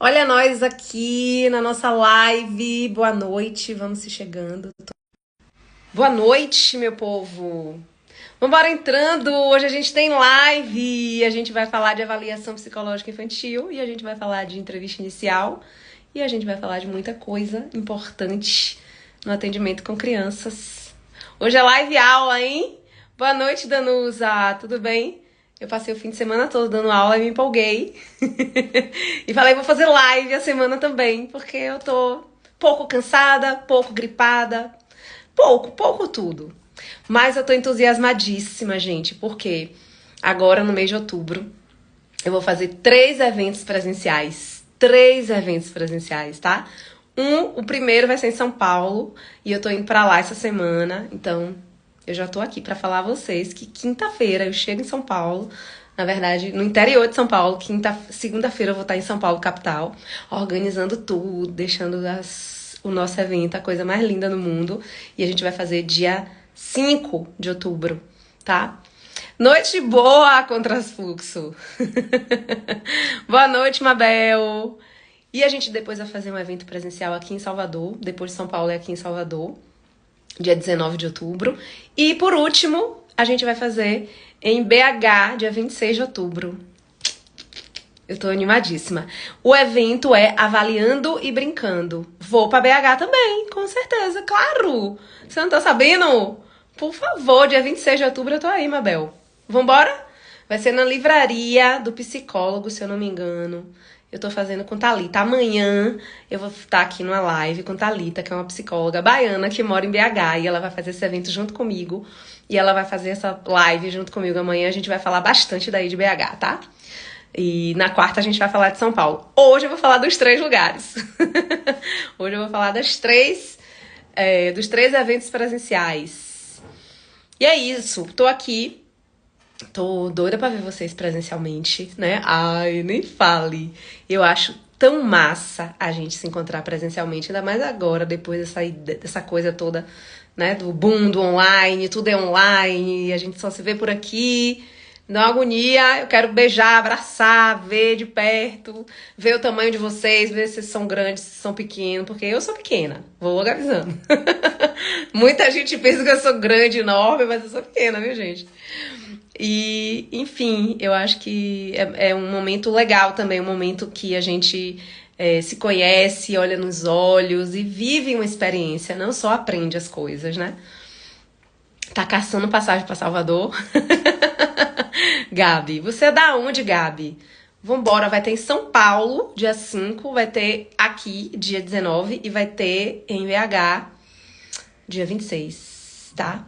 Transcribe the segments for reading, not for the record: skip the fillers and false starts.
Olha nós aqui na nossa live. Boa noite, vamos se chegando. Boa noite, meu povo. Vambora entrando. Hoje a gente tem live. A gente vai falar de avaliação psicológica infantil e a gente vai falar de entrevista inicial e a gente vai falar de muita coisa importante no atendimento com crianças. Hoje é live aula, hein? Boa noite, Danusa. Tudo bem? Eu passei o fim de semana todo dando aula e me empolguei. E falei, vou fazer live a semana também, porque eu tô pouco cansada, pouco gripada, pouco tudo. Mas eu tô entusiasmadíssima, gente, porque agora no mês de outubro eu vou fazer 3 eventos presenciais. 3 eventos presenciais, tá? O primeiro vai ser em São Paulo e eu tô indo pra lá essa semana, então eu já tô aqui pra falar a vocês que quinta-feira eu chego em São Paulo, na verdade, no interior de São Paulo, segunda-feira eu vou estar em São Paulo, capital, organizando tudo, deixando o nosso evento a coisa mais linda no mundo. E a gente vai fazer dia 5 de outubro, tá? Noite boa, Contrafluxo! Boa noite, Mabel! E a gente depois vai fazer um evento presencial aqui em Salvador, depois de São Paulo é aqui em Salvador, dia 19 de outubro. E por último, a gente vai fazer em BH, dia 26 de outubro. Eu tô animadíssima. O evento é Avaliando e Brincando. Vou pra BH também, com certeza, claro! Você não tá sabendo? Por favor, dia 26 de outubro eu tô aí, Mabel. Vambora? Vai ser na livraria do psicólogo, se eu não me engano. Eu tô fazendo com Thalita. Amanhã eu vou estar aqui numa live com Thalita, que é uma psicóloga baiana que mora em BH. E ela vai fazer esse evento junto comigo. E ela vai fazer essa live junto comigo amanhã. A gente vai falar bastante daí de BH, tá? E na quarta a gente vai falar de São Paulo. Hoje eu vou falar dos 3 lugares. Hoje eu vou falar dos 3 eventos presenciais. E é isso. Tô aqui. Tô doida pra ver vocês presencialmente, né? Ai, nem fale. Eu acho tão massa a gente se encontrar presencialmente, ainda mais agora, depois dessa coisa toda, né? Do boom do online, tudo é online, a gente só se vê por aqui. Dá uma agonia, eu quero beijar, abraçar, ver de perto, ver o tamanho de vocês, ver se vocês são grandes, se são pequenos, porque eu sou pequena, vou logo avisando. Muita gente pensa que eu sou grande, enorme, mas eu sou pequena, viu, gente? E, enfim, eu acho que é um momento legal também, um momento que a gente se conhece, olha nos olhos e vive uma experiência, não só aprende as coisas, né? Tá caçando passagem pra Salvador? Gabi, você é da onde, Gabi? Vambora, vai ter em São Paulo, dia 5, vai ter aqui, dia 19, e vai ter em BH, dia 26, tá?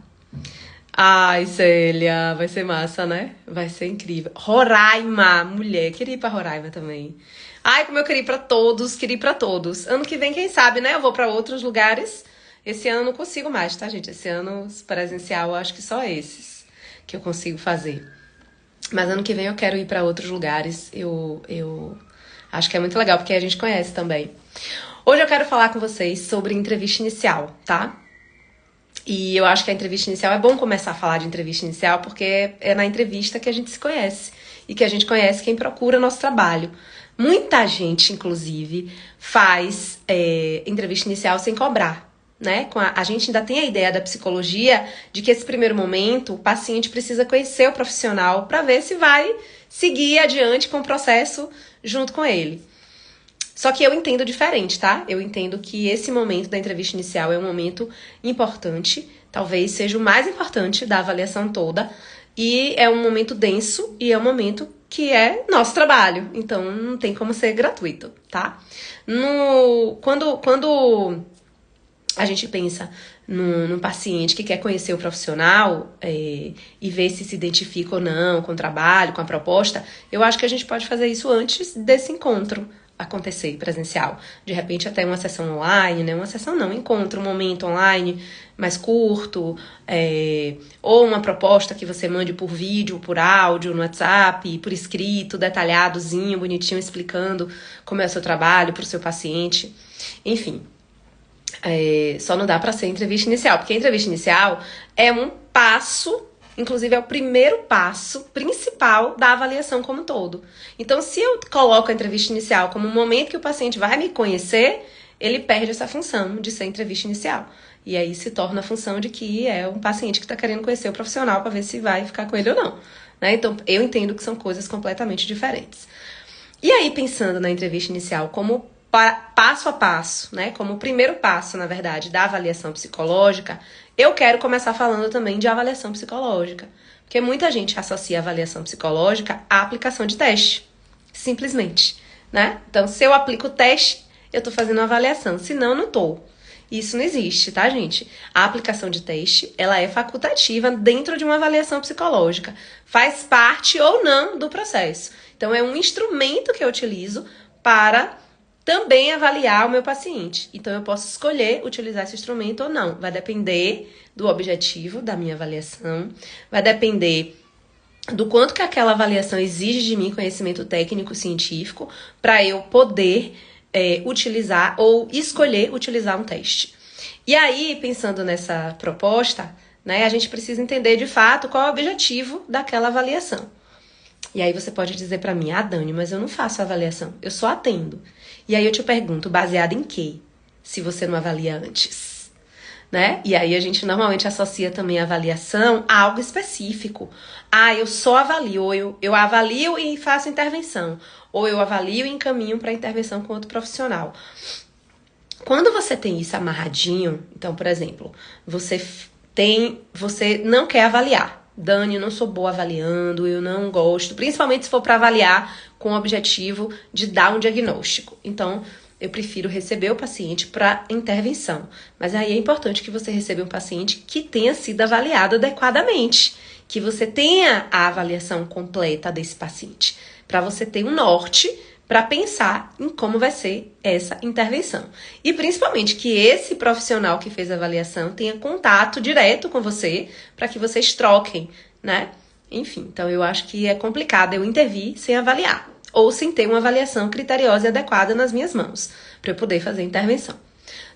Ai, Célia, vai ser massa, né? Vai ser incrível. Roraima, mulher, queria ir pra Roraima também. Ai, como eu queria ir pra todos, queria ir pra todos. Ano que vem, quem sabe, né? Eu vou pra outros lugares. Esse ano eu não consigo mais, tá, gente? Esse ano presencial, eu acho que só esses que eu consigo fazer. Mas ano que vem eu quero ir pra outros lugares. Eu acho que é muito legal, porque a gente conhece também. Hoje eu quero falar com vocês sobre entrevista inicial, tá? E eu acho que a entrevista inicial é bom começar a falar de entrevista inicial, porque é na entrevista que a gente se conhece e que a gente conhece quem procura nosso trabalho. Muita gente, inclusive, faz entrevista inicial sem cobrar, né? A gente ainda tem a ideia da psicologia de que esse primeiro momento o paciente precisa conhecer o profissional para ver se vai seguir adiante com o processo junto com ele. Só que eu entendo diferente, tá? Eu entendo que esse momento da entrevista inicial é um momento importante, talvez seja o mais importante da avaliação toda, e é um momento denso e é um momento que é nosso trabalho, então não tem como ser gratuito, tá? Quando a gente pensa num paciente que quer conhecer o profissional e ver se identifica ou não com o trabalho, com a proposta, eu acho que a gente pode fazer isso antes desse encontro acontecer presencial. De repente até uma sessão online, né? Uma sessão não, encontro, um momento online mais curto, ou uma proposta que você mande por vídeo, por áudio, no WhatsApp, por escrito, detalhadozinho, bonitinho, explicando como é o seu trabalho para o seu paciente. Enfim, só não dá para ser entrevista inicial, porque a entrevista inicial é um passo Inclusive, é o primeiro passo principal da avaliação como um todo. Então, se eu coloco a entrevista inicial como um momento que o paciente vai me conhecer, ele perde essa função de ser entrevista inicial. E aí se torna a função de que é um paciente que está querendo conhecer o profissional para ver se vai ficar com ele ou não. Né? Então, eu entendo que são coisas completamente diferentes. E aí, pensando na entrevista inicial como passo a passo, né? Como o primeiro passo, na verdade, da avaliação psicológica, eu quero começar falando também de avaliação psicológica. Porque muita gente associa a avaliação psicológica à aplicação de teste. Simplesmente, né? Então, se eu aplico o teste, eu estou fazendo uma avaliação. Se não, não estou. Isso não existe, tá, gente? A aplicação de teste, ela é facultativa dentro de uma avaliação psicológica. Faz parte ou não do processo. Então, é um instrumento que eu utilizo para também avaliar o meu paciente. Então, eu posso escolher utilizar esse instrumento ou não. Vai depender do objetivo da minha avaliação, vai depender do quanto que aquela avaliação exige de mim conhecimento técnico científico para eu poder utilizar ou escolher utilizar um teste. E aí, pensando nessa proposta, né, a gente precisa entender de fato qual é o objetivo daquela avaliação. E aí você pode dizer para mim, Dani, mas eu não faço avaliação, eu só atendo. E aí eu te pergunto, baseado em quê? Se você não avalia antes, né? E aí a gente normalmente associa também a avaliação a algo específico. Eu só avalio, ou eu avalio e faço intervenção, ou eu avalio e encaminho para intervenção com outro profissional. Quando você tem isso amarradinho, então, por exemplo, você não quer avaliar. Dani, eu não sou boa avaliando, eu não gosto, principalmente se for para avaliar com o objetivo de dar um diagnóstico. Então, eu prefiro receber o paciente para intervenção. Mas aí é importante que você receba um paciente que tenha sido avaliado adequadamente, que você tenha a avaliação completa desse paciente, para você ter um norte para pensar em como vai ser essa intervenção. E principalmente que esse profissional que fez a avaliação tenha contato direto com você para que vocês troquem, né? Enfim, então eu acho que é complicado eu intervir sem avaliar ou sem ter uma avaliação criteriosa e adequada nas minhas mãos para eu poder fazer a intervenção.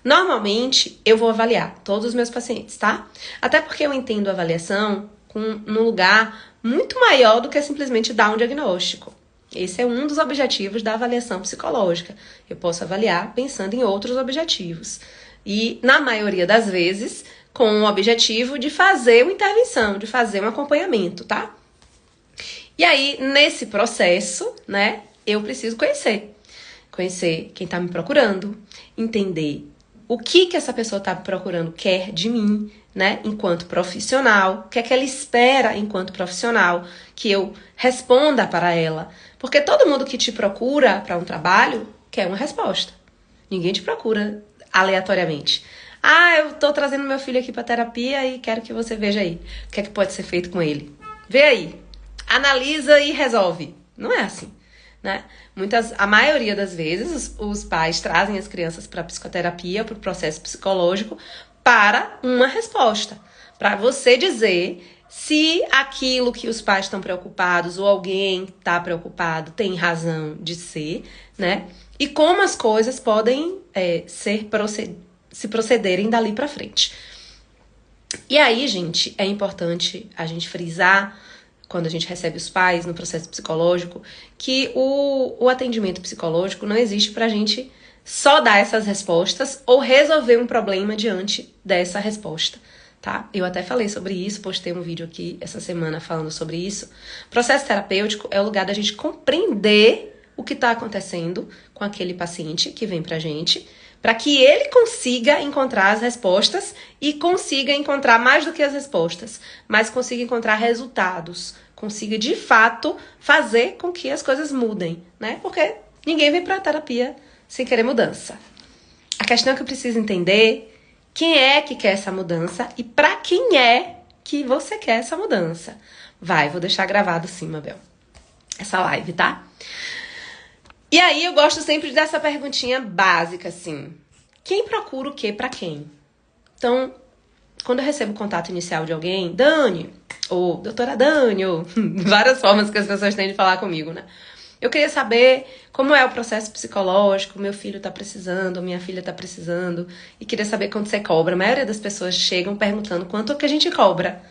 Normalmente, eu vou avaliar todos os meus pacientes, tá? Até porque eu entendo a avaliação num lugar muito maior do que simplesmente dar um diagnóstico. Esse é um dos objetivos da avaliação psicológica. Eu posso avaliar pensando em outros objetivos. E, na maioria das vezes, com o objetivo de fazer uma intervenção, de fazer um acompanhamento, tá? E aí, nesse processo, né, eu preciso conhecer. Conhecer quem tá me procurando, entender o que essa pessoa tá me procurando quer de mim, né, enquanto profissional, o que é que ela espera enquanto profissional, que eu responda para ela. Porque todo mundo que te procura para um trabalho quer uma resposta. Ninguém te procura aleatoriamente. Eu tô trazendo meu filho aqui para terapia e quero que você veja aí o que é que pode ser feito com ele. Vê aí, analisa e resolve. Não é assim, né? A maioria das vezes, os pais trazem as crianças para psicoterapia, para o processo psicológico, para uma resposta. Para você dizer se aquilo que os pais estão preocupados ou alguém está preocupado tem razão de ser, né? E como as coisas podem se procederem dali para frente. E aí, gente, é importante a gente frisar, quando a gente recebe os pais no processo psicológico, que o atendimento psicológico não existe pra gente só dar essas respostas ou resolver um problema diante dessa resposta, tá? Eu até falei sobre isso, postei um vídeo aqui essa semana falando sobre isso. Processo terapêutico é o lugar da gente compreender o que está acontecendo com aquele paciente que vem pra gente, para que ele consiga encontrar as respostas e consiga encontrar mais do que as respostas, mas consiga encontrar resultados, consiga de fato fazer com que as coisas mudem, né? Porque ninguém vem para a terapia sem querer mudança. A questão é que eu preciso entender quem é que quer essa mudança e para quem é que você quer essa mudança. Vou deixar gravado sim, Mabel, essa live, tá? E aí eu gosto sempre dessa perguntinha básica, assim. Quem procura o quê pra quem? Então, quando eu recebo o contato inicial de alguém, Dani, ou doutora Dani, ou várias formas que as pessoas têm de falar comigo, né? Eu queria saber como é o processo psicológico, meu filho tá precisando, minha filha tá precisando, e queria saber quanto você cobra. A maioria das pessoas chegam perguntando quanto que a gente cobra.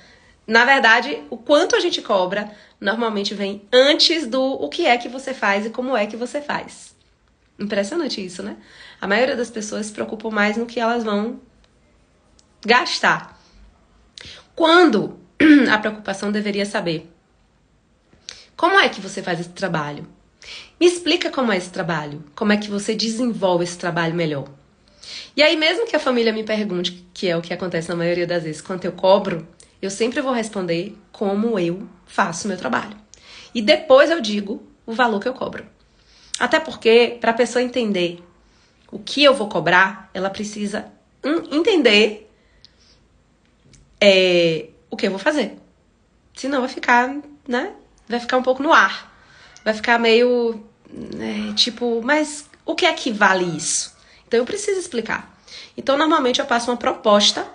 na verdade, o quanto a gente cobra normalmente vem antes do o que é que você faz e como é que você faz. Impressionante isso, né? A maioria das pessoas se preocupam mais no que elas vão gastar. Quando a preocupação deveria saber: como é que você faz esse trabalho? Me explica como é esse trabalho. Como é que você desenvolve esse trabalho melhor? E aí, mesmo que a família me pergunte, que é o que acontece na maioria das vezes, quanto eu cobro, eu sempre vou responder como eu faço o meu trabalho. E depois eu digo o valor que eu cobro. Até porque, para a pessoa entender o que eu vou cobrar, ela precisa entender o que eu vou fazer. Senão vai ficar, né? Vai ficar um pouco no ar. Vai ficar meio, tipo, mas o que é que vale isso? Então eu preciso explicar. Então, normalmente eu passo uma proposta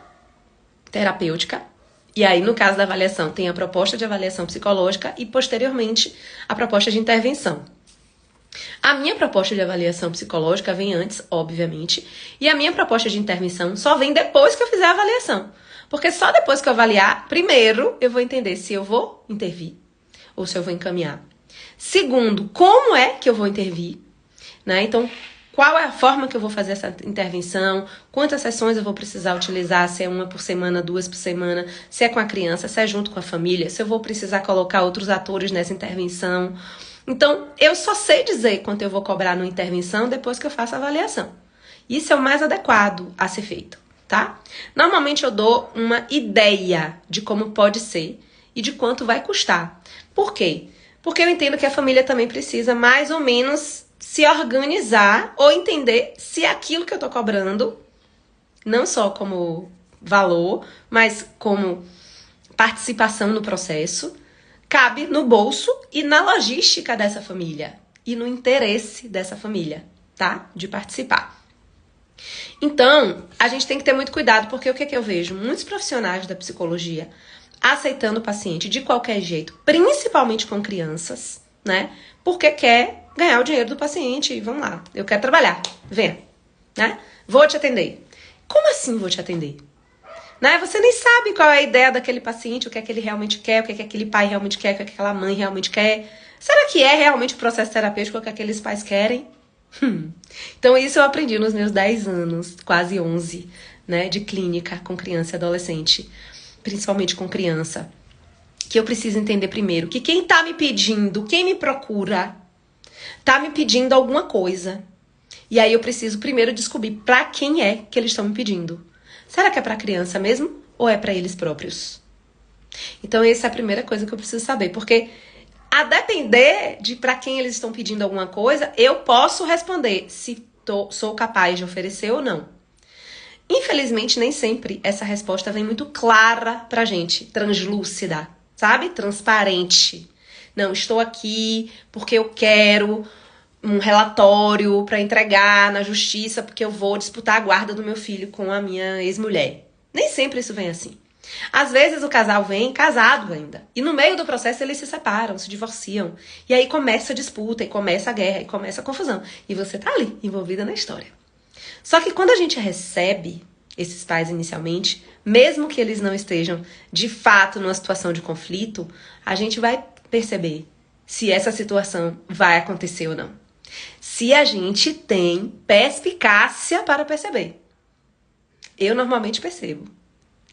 terapêutica. E aí, no caso da avaliação, tem a proposta de avaliação psicológica e, posteriormente, a proposta de intervenção. A minha proposta de avaliação psicológica vem antes, obviamente, e a minha proposta de intervenção só vem depois que eu fizer a avaliação. Porque só depois que eu avaliar, primeiro, eu vou entender se eu vou intervir ou se eu vou encaminhar. Segundo, como é que eu vou intervir, né? Então, qual é a forma que eu vou fazer essa intervenção, quantas sessões eu vou precisar utilizar, se é uma por semana, 2 por semana, se é com a criança, se é junto com a família, se eu vou precisar colocar outros atores nessa intervenção. Então, eu só sei dizer quanto eu vou cobrar numa intervenção depois que eu faço a avaliação. Isso é o mais adequado a ser feito, tá? Normalmente eu dou uma ideia de como pode ser e de quanto vai custar. Por quê? Porque eu entendo que a família também precisa mais ou menos se organizar ou entender se aquilo que eu tô cobrando, não só como valor, mas como participação no processo, cabe no bolso e na logística dessa família e no interesse dessa família, tá? De participar. Então, a gente tem que ter muito cuidado, porque o que é que eu vejo? Muitos profissionais da psicologia aceitando o paciente de qualquer jeito, principalmente com crianças, né? Porque quer ganhar o dinheiro do paciente e vamos lá, eu quero trabalhar, venha, né? Vou te atender. Como assim vou te atender? Né? Você nem sabe qual é a ideia daquele paciente, o que é que ele realmente quer, o que é que aquele pai realmente quer, o que é que aquela mãe realmente quer. Será que é realmente o processo terapêutico que aqueles pais querem? Então isso eu aprendi nos meus 10 anos, quase 11, né, de clínica com criança e adolescente, principalmente com criança, que eu preciso entender primeiro que quem tá me pedindo, quem me procura, tá me pedindo alguma coisa. E aí eu preciso primeiro descobrir pra quem é que eles estão me pedindo. Será que é pra criança mesmo ou é pra eles próprios? Então essa é a primeira coisa que eu preciso saber, porque a depender de pra quem eles estão pedindo alguma coisa, eu posso responder se sou capaz de oferecer ou não. Infelizmente, nem sempre essa resposta vem muito clara pra gente, translúcida, sabe? Transparente. Não, estou aqui porque eu quero um relatório para entregar na justiça porque eu vou disputar a guarda do meu filho com a minha ex-mulher. Nem sempre isso vem assim. Às vezes o casal vem casado ainda. E no meio do processo eles se separam, se divorciam. E aí começa a disputa, e começa a guerra, e começa a confusão. E você tá ali, envolvida na história. Só que quando a gente recebe esses pais inicialmente, mesmo que eles não estejam de fato numa situação de conflito, a gente vai perceber se essa situação vai acontecer ou não. Se a gente tem perspicácia para perceber. Eu normalmente percebo.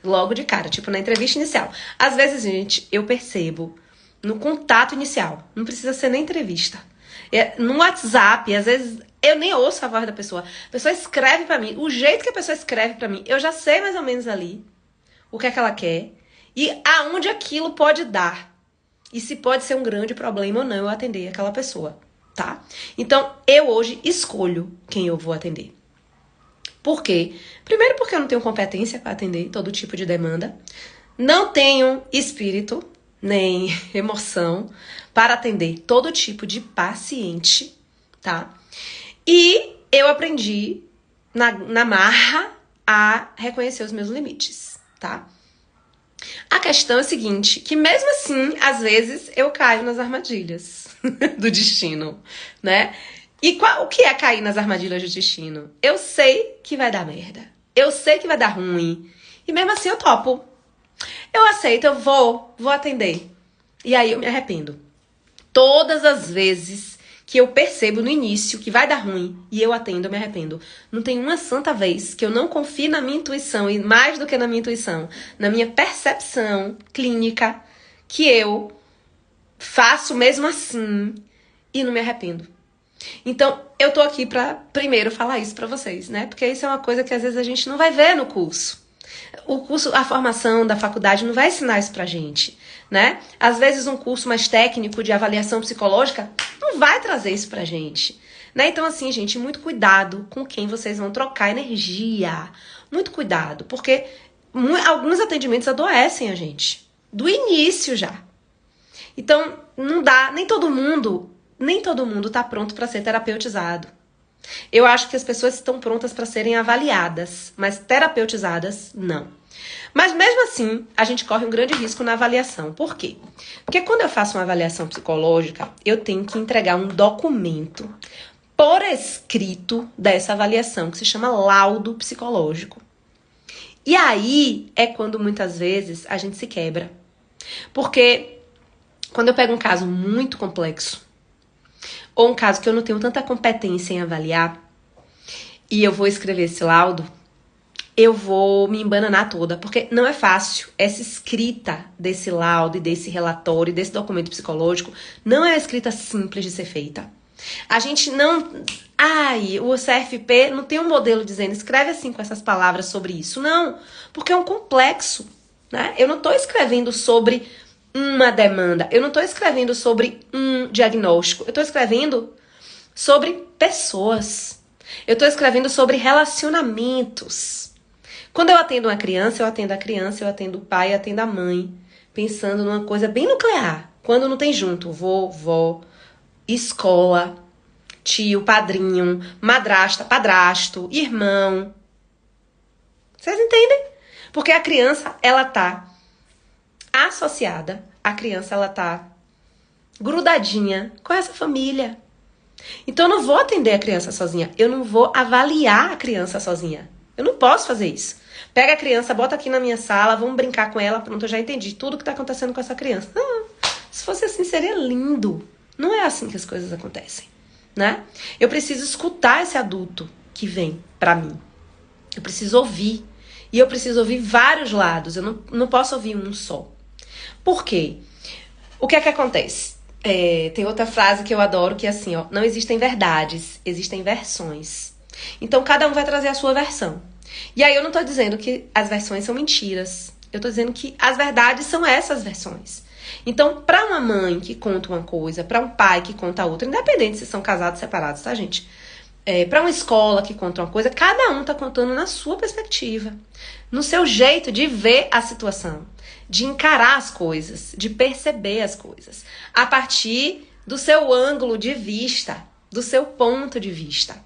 Logo de cara, tipo na entrevista inicial. Às vezes, gente, eu percebo no contato inicial. Não precisa ser nem entrevista. No WhatsApp, às vezes, eu nem ouço a voz da pessoa. A pessoa escreve pra mim. O jeito que a pessoa escreve pra mim, eu já sei mais ou menos ali o que é que ela quer e aonde aquilo pode dar. E se pode ser um grande problema ou não eu atender aquela pessoa, tá? Então, eu hoje escolho quem eu vou atender. Por quê? Primeiro porque eu não tenho competência para atender todo tipo de demanda. Não tenho espírito, nem emoção para atender todo tipo de paciente, tá? E eu aprendi na marra a reconhecer os meus limites, tá? A questão é a seguinte, que mesmo assim, às vezes, eu caio nas armadilhas do destino, né? E o que é cair nas armadilhas do destino? Eu sei que vai dar merda. Eu sei que vai dar ruim. E mesmo assim eu topo. Eu aceito, eu vou atender. E aí eu me arrependo. Todas as vezes que eu percebo no início que vai dar ruim e eu atendo, eu me arrependo. Não tem uma santa vez que eu não confie na minha intuição, e mais do que na minha intuição, na minha percepção clínica, que eu faço mesmo assim e não me arrependo. Então, eu tô aqui pra primeiro falar isso pra vocês, né? Porque isso é uma coisa que às vezes a gente não vai ver no curso. O curso, a formação da faculdade não vai ensinar isso pra gente, né? Às vezes um curso mais técnico de avaliação psicológica não vai trazer isso pra gente, né? Então assim, gente, muito cuidado com quem vocês vão trocar energia. Muito cuidado, porque alguns atendimentos adoecem a gente, do início já. Então, não dá, nem todo mundo tá pronto pra ser terapeutizado. Eu acho que as pessoas estão prontas para serem avaliadas, mas terapeutizadas, não. Mas mesmo assim, a gente corre um grande risco na avaliação. Por quê? Porque quando eu faço uma avaliação psicológica, eu tenho que entregar um documento por escrito dessa avaliação, que se chama laudo psicológico. E aí é quando muitas vezes a gente se quebra. Porque quando eu pego um caso muito complexo, ou um caso que eu não tenho tanta competência em avaliar, e eu vou escrever esse laudo, eu vou me embananar toda, porque não é fácil. Essa escrita desse laudo e desse relatório, desse documento psicológico, não é uma escrita simples de ser feita. A gente não... o CFP não tem um modelo dizendo, escreve assim com essas palavras sobre isso. Não, porque é um complexo, né? Eu não estou escrevendo sobre uma demanda. Eu não estou escrevendo sobre um diagnóstico. Eu estou escrevendo sobre pessoas. Eu estou escrevendo sobre relacionamentos. Quando eu atendo uma criança, eu atendo a criança, eu atendo o pai, eu atendo a mãe, pensando numa coisa bem nuclear. Quando não tem junto, vó, escola, tio, padrinho, madrasta, padrasto, irmão. Vocês entendem? Porque a criança, ela tá associada, a criança ela tá grudadinha com essa família. Então eu não vou atender a criança sozinha, eu não vou avaliar a criança sozinha. Eu não posso fazer isso. Pega a criança, bota aqui na minha sala, vamos brincar com ela, pronto, eu já entendi tudo que tá acontecendo com essa criança. Se fosse assim, seria lindo. Não é assim que as coisas acontecem, né? Eu preciso escutar esse adulto que vem pra mim. Eu preciso ouvir. E eu preciso ouvir vários lados, eu não posso ouvir um só. Por quê? O que é que acontece? Tem outra frase que eu adoro que é assim, ó, não existem verdades, existem versões. Então cada um vai trazer a sua versão. E aí eu não tô dizendo que as versões são mentiras. Eu tô dizendo que as verdades são essas versões. Então, pra uma mãe que conta uma coisa, pra um pai que conta outra, independente se são casados ou separados, tá, gente? Pra uma escola que conta uma coisa, cada um tá contando na sua perspectiva, no seu jeito de ver a situação, de encarar as coisas, de perceber as coisas, a partir do seu ângulo de vista, do seu ponto de vista.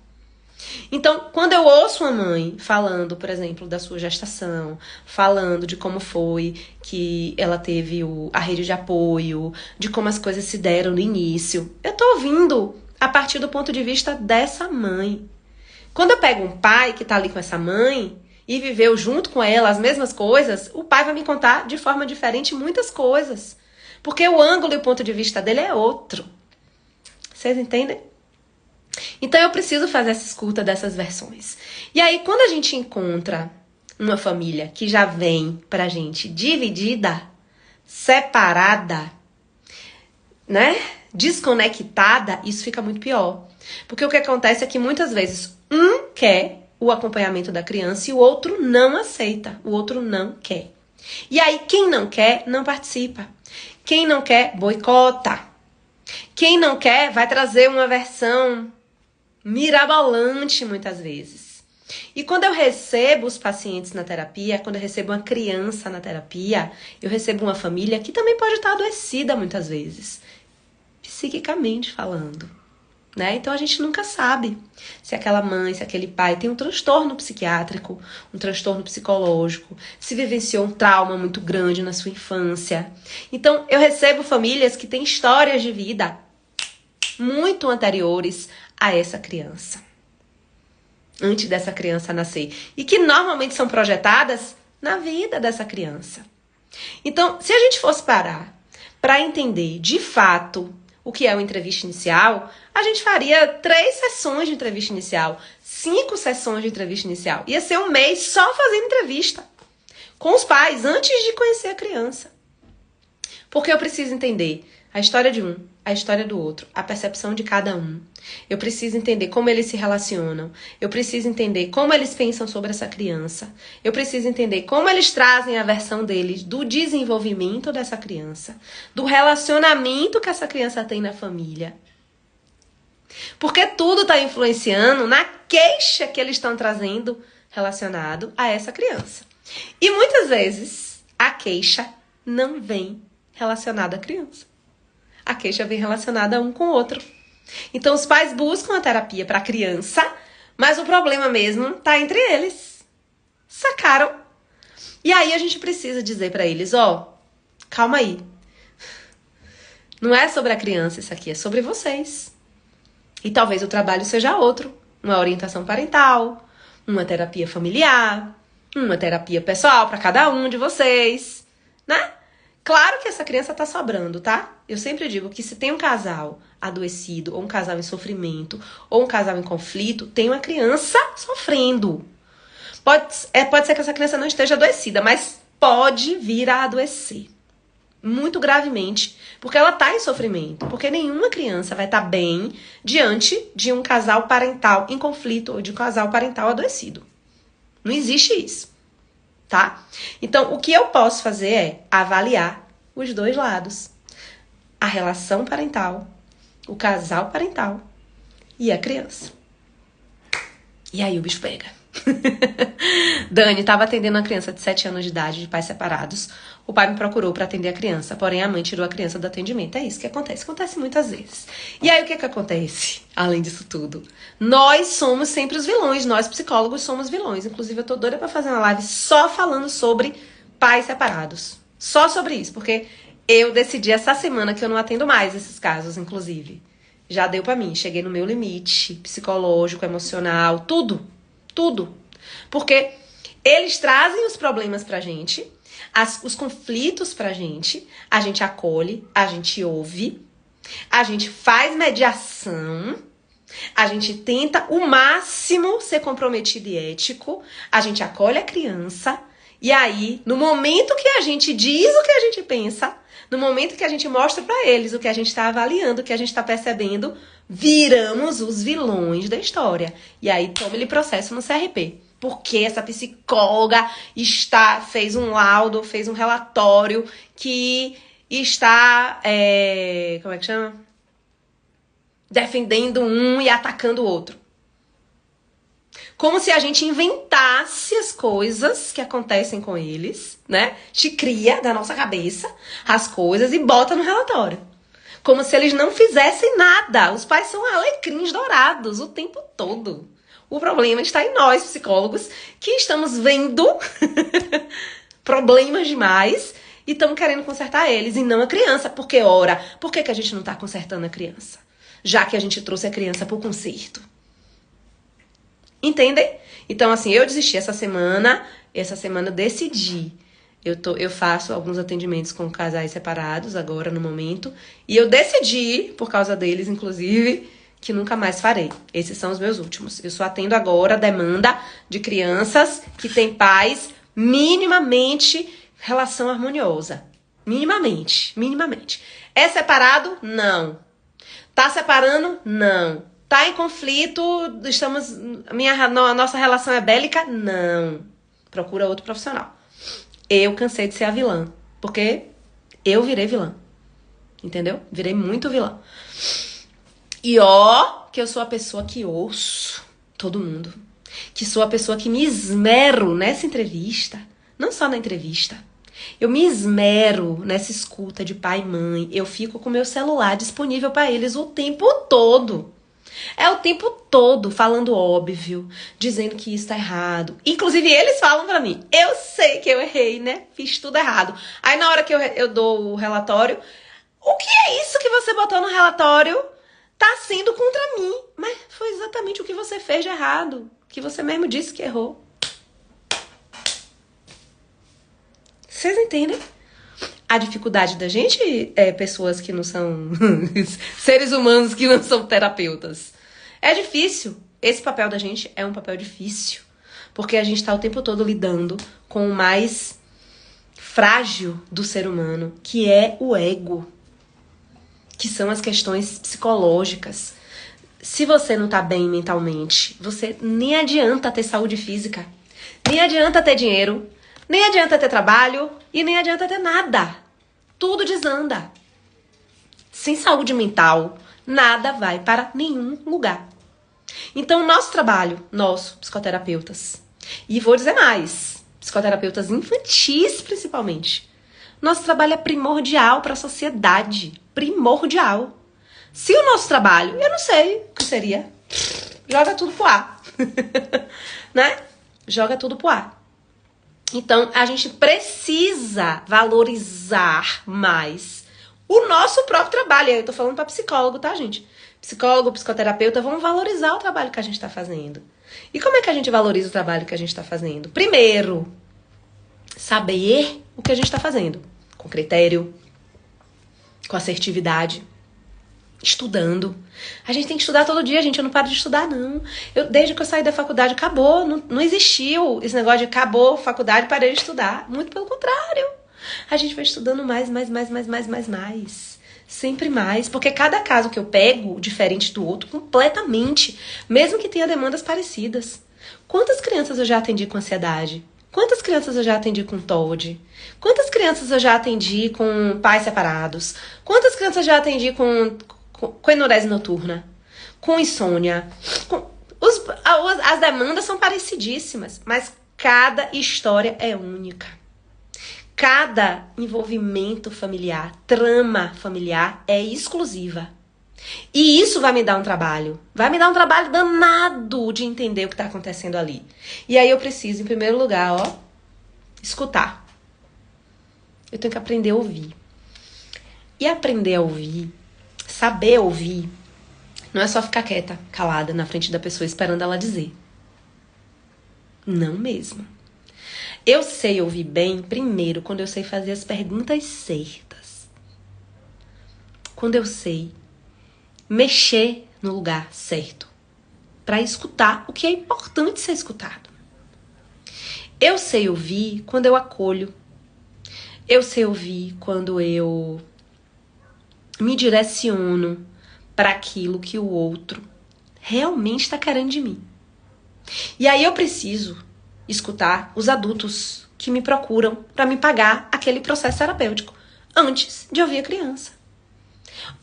Então, quando eu ouço uma mãe falando, por exemplo, da sua gestação, falando de como foi que ela teve a rede de apoio, de como as coisas se deram no início, eu tô ouvindo a partir do ponto de vista dessa mãe. Quando eu pego um pai que tá ali com essa mãe e viveu junto com ela as mesmas coisas, o pai vai me contar de forma diferente muitas coisas. Porque o ângulo e o ponto de vista dele é outro. Vocês entendem? Então eu preciso fazer essa escuta dessas versões. E aí, quando a gente encontra uma família que já vem pra gente dividida, separada, né? Desconectada, isso fica muito pior. Porque o que acontece é que muitas vezes um quer o acompanhamento da criança e o outro não aceita, o outro não quer. E aí quem não quer, não participa. Quem não quer, boicota. Quem não quer, vai trazer uma versão mirabolante muitas vezes. E quando eu recebo os pacientes na terapia, quando eu recebo uma criança na terapia, eu recebo uma família que também pode estar adoecida muitas vezes, psiquicamente falando, né? Então a gente nunca sabe se aquela mãe, se aquele pai tem um transtorno psiquiátrico, um transtorno psicológico, se vivenciou um trauma muito grande na sua infância. Então eu recebo famílias que têm histórias de vida muito anteriores a essa criança, antes dessa criança nascer, e que normalmente são projetadas na vida dessa criança. Então, se a gente fosse parar para entender de fato o que é uma entrevista inicial, a gente faria 3 sessões de entrevista inicial, 5 sessões de entrevista inicial. Ia ser um mês só fazendo entrevista com os pais antes de conhecer a criança. Porque eu preciso entender a história de um, a história do outro, a percepção de cada um. Eu preciso entender como eles se relacionam. Eu preciso entender como eles pensam sobre essa criança. Eu preciso entender como eles trazem a versão deles do desenvolvimento dessa criança, do relacionamento que essa criança tem na família. Porque tudo está influenciando na queixa que eles estão trazendo relacionado a essa criança. E muitas vezes a queixa não vem relacionada à criança. A queixa vem relacionada um com o outro. Então os pais buscam a terapia para a criança, mas o problema mesmo tá entre eles. Sacaram? E aí a gente precisa dizer para eles, ó, calma aí. Não é sobre a criança isso aqui, é sobre vocês. E talvez o trabalho seja outro. Uma orientação parental, uma terapia familiar, uma terapia pessoal para cada um de vocês, né? Claro que essa criança tá sobrando, tá? Eu sempre digo que se tem um casal adoecido, ou um casal em sofrimento, ou um casal em conflito, tem uma criança sofrendo. Pode ser que essa criança não esteja adoecida, mas pode vir a adoecer. Muito gravemente, porque ela tá em sofrimento. Porque nenhuma criança vai estar bem diante de um casal parental em conflito, ou de um casal parental adoecido. Não existe isso. Tá? Então, o que eu posso fazer é avaliar os dois lados. A relação parental, o casal parental e a criança. E aí o bicho pega. Dani estava atendendo uma criança de 7 anos de idade, de pais separados. O pai me procurou para atender a criança, porém a mãe tirou a criança do atendimento. É isso que acontece. Acontece muitas vezes. E aí o que acontece? Além disso tudo, nós somos sempre os vilões. Nós, psicólogos, somos vilões. Inclusive, eu tô doida pra fazer uma live só falando sobre pais separados. Só sobre isso, porque eu decidi essa semana que eu não atendo mais esses casos, inclusive. Já deu pra mim. Cheguei no meu limite psicológico, emocional, tudo. Tudo. Porque eles trazem os problemas pra gente, os conflitos pra gente, a gente acolhe, a gente ouve, a gente faz mediação, a gente tenta o máximo ser comprometido e ético, a gente acolhe a criança, e aí, no momento que a gente diz o que a gente pensa, no momento que a gente mostra pra eles o que a gente tá avaliando, o que a gente tá percebendo, viramos os vilões da história. E aí, toma-lhe processo no CRP. Porque essa psicóloga fez um laudo, fez um relatório que está, como é que chama? Defendendo um e atacando o outro. Como se a gente inventasse as coisas que acontecem com eles, né? Te cria da nossa cabeça as coisas e bota no relatório. Como se eles não fizessem nada. Os pais são alecrins dourados o tempo todo. O problema está em nós, psicólogos, que estamos vendo problemas demais e estamos querendo consertar eles e não a criança. Porque, ora, por que a gente não está consertando a criança? Já que a gente trouxe a criança para o conserto. Entendem? Então, assim, eu desisti essa semana eu decidi. Eu faço alguns atendimentos com casais separados agora, no momento, e eu decidi, por causa deles, inclusive, que nunca mais farei. Esses são os meus últimos. Eu só atendo agora a demanda de crianças que têm pais minimamente relação harmoniosa. Minimamente. É separado? Não. Tá separando? Não. Tá em conflito? A nossa relação é bélica? Não. Procura outro profissional. Eu cansei de ser a vilã. Porque eu virei vilã. Entendeu? Virei muito vilã. E ó, que eu sou a pessoa que ouço todo mundo. Que sou a pessoa que me esmero nessa entrevista. Não só na entrevista. Eu me esmero nessa escuta de pai e mãe. Eu fico com meu celular disponível para eles o tempo todo. É o tempo todo falando óbvio, dizendo que isso tá errado. Inclusive, eles falam pra mim, eu sei que eu errei, né? Fiz tudo errado. Aí, na hora que eu dou o relatório, o que é isso que você botou no relatório? Tá sendo contra mim. Mas foi exatamente o que você fez de errado. Que você mesmo disse que errou. Vocês entendem? A dificuldade da gente é pessoas que não são seres humanos que não são terapeutas. É difícil. Esse papel da gente é um papel difícil. Porque a gente está o tempo todo lidando com o mais frágil do ser humano, que é o ego. Que são as questões psicológicas. Se você não tá bem mentalmente, você nem adianta ter saúde física. Nem adianta ter dinheiro. Nem adianta ter trabalho. E nem adianta ter nada. Tudo desanda. Sem saúde mental, nada vai para nenhum lugar. Então, nosso trabalho, nós, psicoterapeutas, e vou dizer mais, psicoterapeutas infantis principalmente, nosso trabalho é primordial para a sociedade. Primordial. Se o nosso trabalho, eu não sei o que seria, joga tudo pro ar. Né? Joga tudo pro ar. Então, a gente precisa valorizar mais o nosso próprio trabalho. E aí eu tô falando pra psicólogo, tá, gente? Psicólogo, psicoterapeuta, vamos valorizar o trabalho que a gente tá fazendo. E como é que a gente valoriza o trabalho que a gente tá fazendo? Primeiro, saber o que a gente tá fazendo. Com critério, com assertividade, estudando. A gente tem que estudar todo dia, gente. Eu não paro de estudar, não. Desde que eu saí da faculdade, acabou. Não existiu esse negócio de acabou faculdade, parei de estudar. Muito pelo contrário. A gente vai estudando mais. Sempre mais. Porque cada caso que eu pego, diferente do outro, completamente. Mesmo que tenha demandas parecidas. Quantas crianças eu já atendi com ansiedade? Quantas crianças eu já atendi com TOD? Quantas crianças eu já atendi com pais separados? Quantas crianças eu já atendi com enurese noturna, com insônia. As demandas são parecidíssimas, mas cada história é única. Cada envolvimento familiar, trama familiar é exclusiva. E isso vai me dar um trabalho. Vai me dar um trabalho danado de entender o que está acontecendo ali. E aí eu preciso, em primeiro lugar, escutar. Eu tenho que aprender a ouvir. E aprender a ouvir, saber ouvir, não é só ficar quieta, calada na frente da pessoa esperando ela dizer. Não mesmo. Eu sei ouvir bem, primeiro, quando eu sei fazer as perguntas certas. Quando eu sei mexer no lugar certo. Para escutar o que é importante ser escutado. Eu sei ouvir quando eu acolho. Eu sei ouvir quando eu me direciono para aquilo que o outro realmente está querendo de mim. E aí eu preciso escutar os adultos que me procuram para me pagar aquele processo terapêutico antes de ouvir a criança.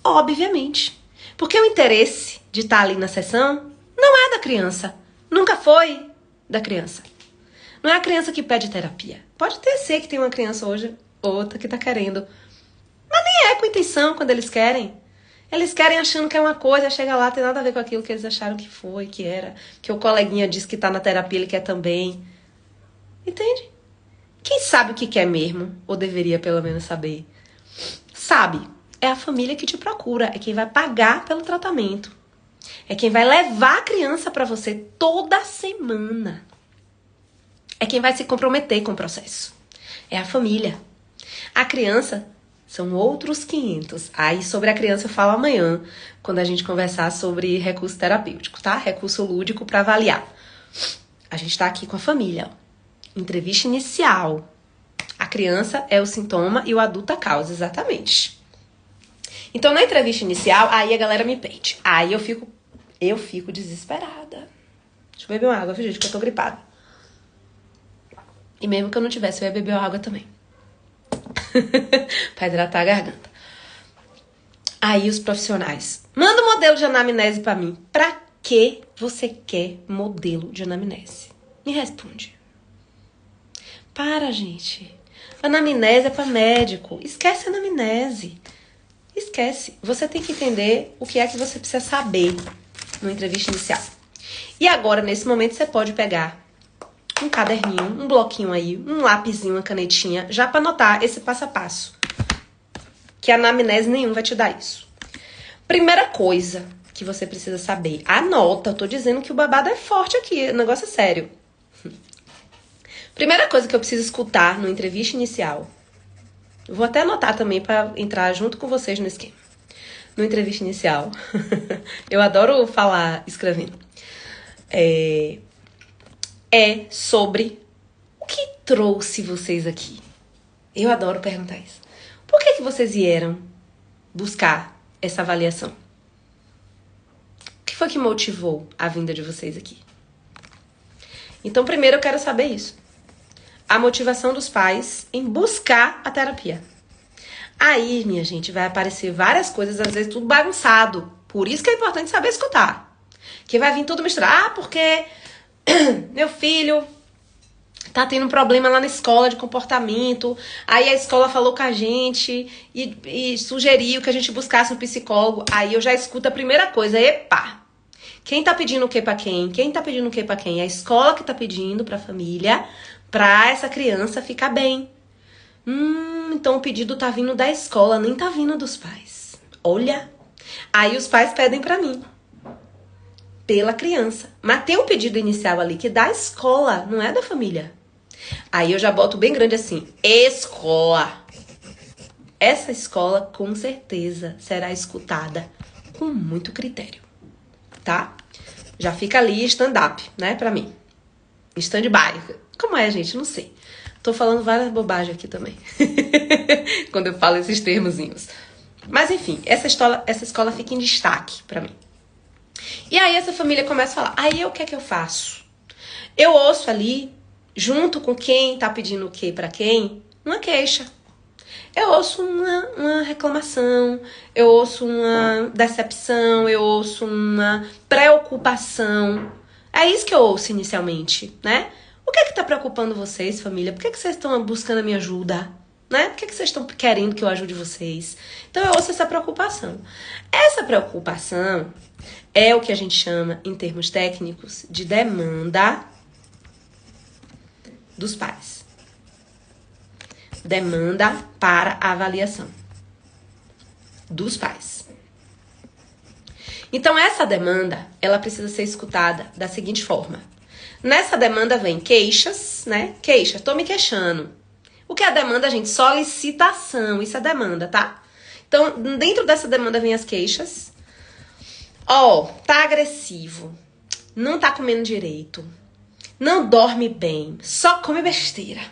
Obviamente. Porque o interesse de estar ali na sessão não é da criança. Nunca foi da criança. Não é a criança que pede terapia. Pode até ser que tem uma criança hoje, outra que está querendo. Mas nem é com intenção quando eles querem. Eles querem achando que é uma coisa, chega lá, tem nada a ver com aquilo que eles acharam que foi, que era. Que o coleguinha disse que tá na terapia, ele quer também. Entende? Quem sabe o que quer mesmo, ou deveria pelo menos saber, sabe. É a família que te procura, é quem vai pagar pelo tratamento. É quem vai levar a criança pra você toda semana. É quem vai se comprometer com o processo. É a família. A criança são outros 500. Aí sobre a criança eu falo amanhã, quando a gente conversar sobre recurso terapêutico, tá? Recurso lúdico para avaliar. A gente tá aqui com a família. Entrevista inicial. A criança é o sintoma e o adulto a causa, exatamente. Então na entrevista inicial, aí a galera me pede. Aí eu fico desesperada. Deixa eu beber uma água, viu, gente, que eu tô gripada. E mesmo que eu não tivesse, eu ia beber água também. Pra hidratar a garganta. Aí os profissionais. Manda um modelo de anamnese pra mim. Pra que você quer modelo de anamnese? Me responde. Para, gente. Anamnese é pra médico. Esquece a anamnese. Esquece. Você tem que entender o que é que você precisa saber na entrevista inicial. E agora, nesse momento, você pode pegar um caderninho, um bloquinho aí, um lapisinho, uma canetinha, já para anotar esse passo a passo. Que anamnese nenhum vai te dar isso. Primeira coisa que você precisa saber. Anota, eu tô dizendo que o babado é forte aqui, o negócio é sério. Primeira coisa que eu preciso escutar na entrevista inicial Eu vou até anotar também para entrar junto com vocês no esquema. No entrevista inicial. Eu adoro falar escrevendo. É sobre o que trouxe vocês aqui. Eu adoro perguntar isso. Por que vocês vieram buscar essa avaliação? O que foi que motivou a vinda de vocês aqui? Então, primeiro eu quero saber isso. A motivação dos pais em buscar a terapia. Aí, minha gente, vai aparecer várias coisas, às vezes tudo bagunçado. Por isso que é importante saber escutar. Que vai vir tudo misturar. Porque meu filho tá tendo um problema lá na escola de comportamento. Aí a escola falou com a gente e sugeriu que a gente buscasse um psicólogo. Aí eu já escuto a primeira coisa. Epa! Quem tá pedindo o que pra quem? Quem tá pedindo o que pra quem? A escola que tá pedindo pra família, pra essa criança ficar bem. Então o pedido tá vindo da escola, nem tá vindo dos pais. Olha! Aí os pais pedem pra mim. Pela criança. Mas tem um pedido inicial ali que é da escola, não é da família. Aí eu já boto bem grande assim, escola. Essa escola com certeza será escutada com muito critério, tá? Já fica ali stand-up, né, pra mim. Stand-by. Como é, gente? Não sei. Tô falando várias bobagens aqui também. Quando eu falo esses termozinhos. Mas enfim, essa escola fica em destaque pra mim. E aí essa família começa a falar, aí o que é que eu faço? Eu ouço ali, junto com quem tá pedindo o que pra quem, uma queixa. Eu ouço uma reclamação, eu ouço uma decepção, eu ouço uma preocupação. É isso que eu ouço inicialmente, né? O que é que tá preocupando vocês, família? Por que vocês estão buscando a minha ajuda? Né? Por que vocês estão querendo que eu ajude vocês? Então eu ouço essa preocupação. Essa preocupação é o que a gente chama, em termos técnicos, de demanda dos pais. Demanda para avaliação dos pais. Então essa demanda, ela precisa ser escutada da seguinte forma. Nessa demanda vem queixas, né? Queixa, tô me queixando. O que é a demanda, gente? Solicitação, isso é demanda, tá? Então, dentro dessa demanda vem as queixas. Tá agressivo, não tá comendo direito, não dorme bem, só come besteira.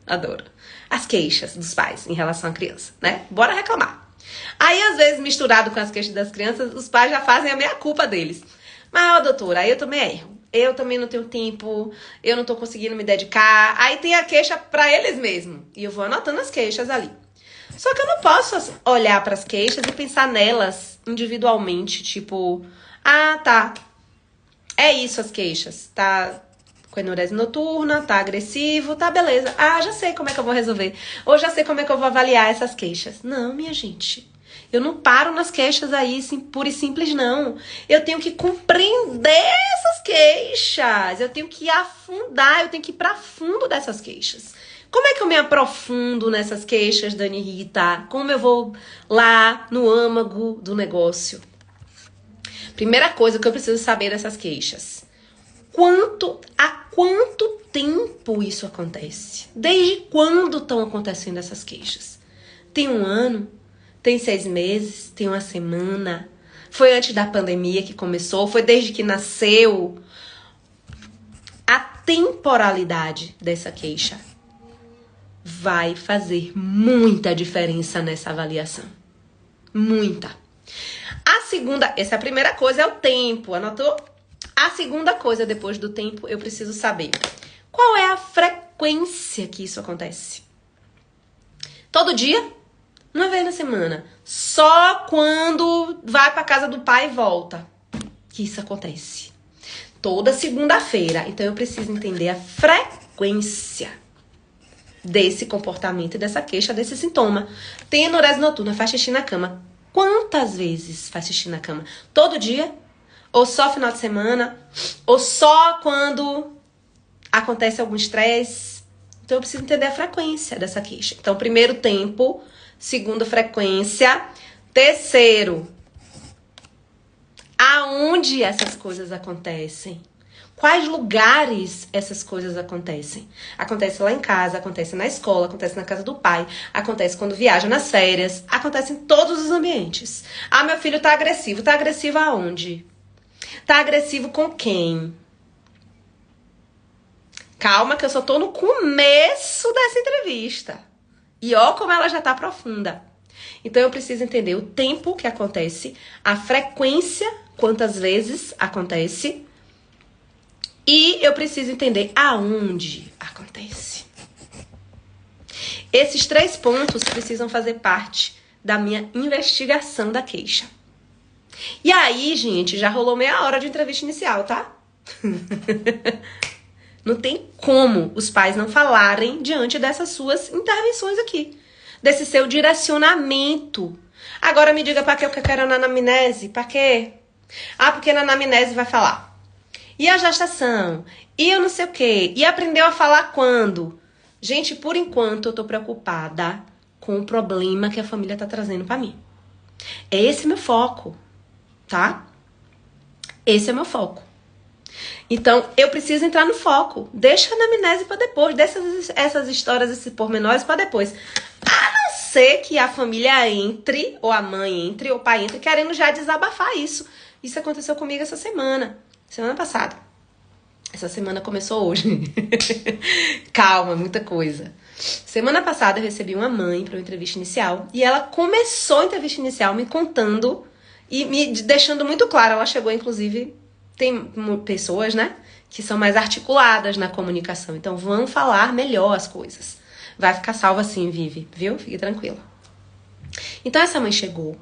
Adoro. As queixas dos pais em relação à criança, né? Bora reclamar. Aí, às vezes, misturado com as queixas das crianças, os pais já fazem a meia-culpa deles. Mas, doutora, aí eu também erro. Eu também não tenho tempo, eu não tô conseguindo me dedicar. Aí tem a queixa pra eles mesmos. E eu vou anotando as queixas ali. Só que eu não posso olhar pras queixas e pensar nelas individualmente. Tipo, tá. É isso as queixas. Tá com enurese noturna, tá agressivo, tá beleza. Já sei como é que eu vou resolver. Ou já sei como é que eu vou avaliar essas queixas. Não, minha gente. Eu não paro nas queixas aí, pura e simples, não. Eu tenho que compreender essas queixas. Eu tenho que afundar, eu tenho que ir pra fundo dessas queixas. Como é que eu me aprofundo nessas queixas, Dani Rita? Como eu vou lá no âmago do negócio? Primeira coisa que eu preciso saber dessas queixas. Há quanto tempo isso acontece? Desde quando estão acontecendo essas queixas? Tem 1 ano? Tem 6 meses? Tem 1 semana? Foi antes da pandemia que começou? Foi desde que nasceu? A temporalidade dessa queixa vai fazer muita diferença nessa avaliação. Muita. Essa é a primeira coisa, é o tempo. Anotou? A segunda coisa, depois do tempo, eu preciso saber qual é a frequência que isso acontece. Todo dia? 1 vez na semana. Só quando vai pra casa do pai e volta que isso acontece. Toda segunda-feira. Então eu preciso entender a frequência desse comportamento e dessa queixa, desse sintoma. Tem enurese noturna, faz xixi na cama. Quantas vezes faz xixi na cama? Todo dia? Ou só final de semana? Ou só quando acontece algum estresse? Então eu preciso entender a frequência dessa queixa. Então, primeiro, tempo. Segundo, frequência. Terceiro, aonde essas coisas acontecem? Quais lugares essas coisas acontecem? Acontece lá em casa, acontece na escola, acontece na casa do pai, acontece quando viaja nas férias, acontece em todos os ambientes. Ah, meu filho tá agressivo. Tá agressivo aonde? Tá agressivo com quem? Calma que eu só tô no começo dessa entrevista. E ó como ela já tá profunda. Então eu preciso entender o tempo que acontece, a frequência, quantas vezes acontece, e eu preciso entender aonde acontece. Esses 3 pontos precisam fazer parte da minha investigação da queixa. E aí, gente, já rolou meia hora de entrevista inicial, tá? Não tem como os pais não falarem diante dessas suas intervenções aqui. Desse seu direcionamento. Agora me diga pra que eu quero na anamnese? Pra quê? Ah, porque na anamnese vai falar. E a gestação? E eu não sei o quê? E aprendeu a falar quando? Gente, por enquanto eu tô preocupada com o problema que a família tá trazendo pra mim. É esse meu foco, tá? Esse é meu foco. Então, eu preciso entrar no foco. Deixa a anamnese pra depois. Deixa essas histórias, esses pormenores pra depois. A não ser que a família entre, ou a mãe entre, ou o pai entre, querendo já desabafar isso. Isso aconteceu comigo essa semana. Semana passada. Essa semana começou hoje. Calma, muita coisa. Semana passada eu recebi uma mãe para uma entrevista inicial. E ela começou a entrevista inicial me contando e me deixando muito claro. Ela chegou, inclusive, tem pessoas, né, que são mais articuladas na comunicação. Então vão falar melhor as coisas. Vai ficar salva assim, Vivi, viu? Fique tranquila. Então essa mãe chegou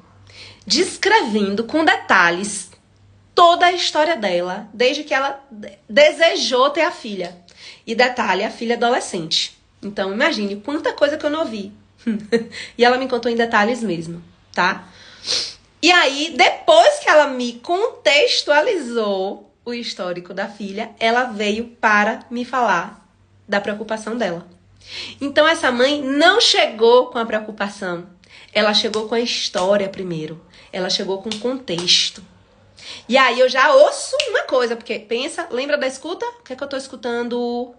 descrevendo com detalhes toda a história dela, desde que ela desejou ter a filha. E detalhe, a filha adolescente. Então, imagine quanta coisa que eu não ouvi. E ela me contou em detalhes mesmo, tá? E aí, depois que ela me contextualizou o histórico da filha, ela veio para me falar da preocupação dela. Então, essa mãe não chegou com a preocupação. Ela chegou com a história primeiro. Ela chegou com o contexto. E aí eu já ouço uma coisa, porque pensa, lembra da escuta? O que é que eu tô escutando? O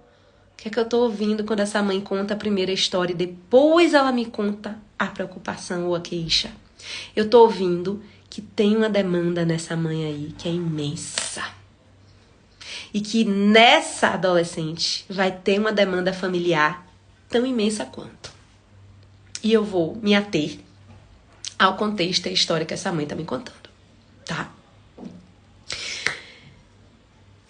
que é que eu tô ouvindo quando essa mãe conta a primeira história e depois ela me conta a preocupação ou a queixa? Eu tô ouvindo que tem uma demanda nessa mãe aí que é imensa. E que nessa adolescente vai ter uma demanda familiar tão imensa quanto. E eu vou me ater ao contexto e à história que essa mãe tá me contando, tá?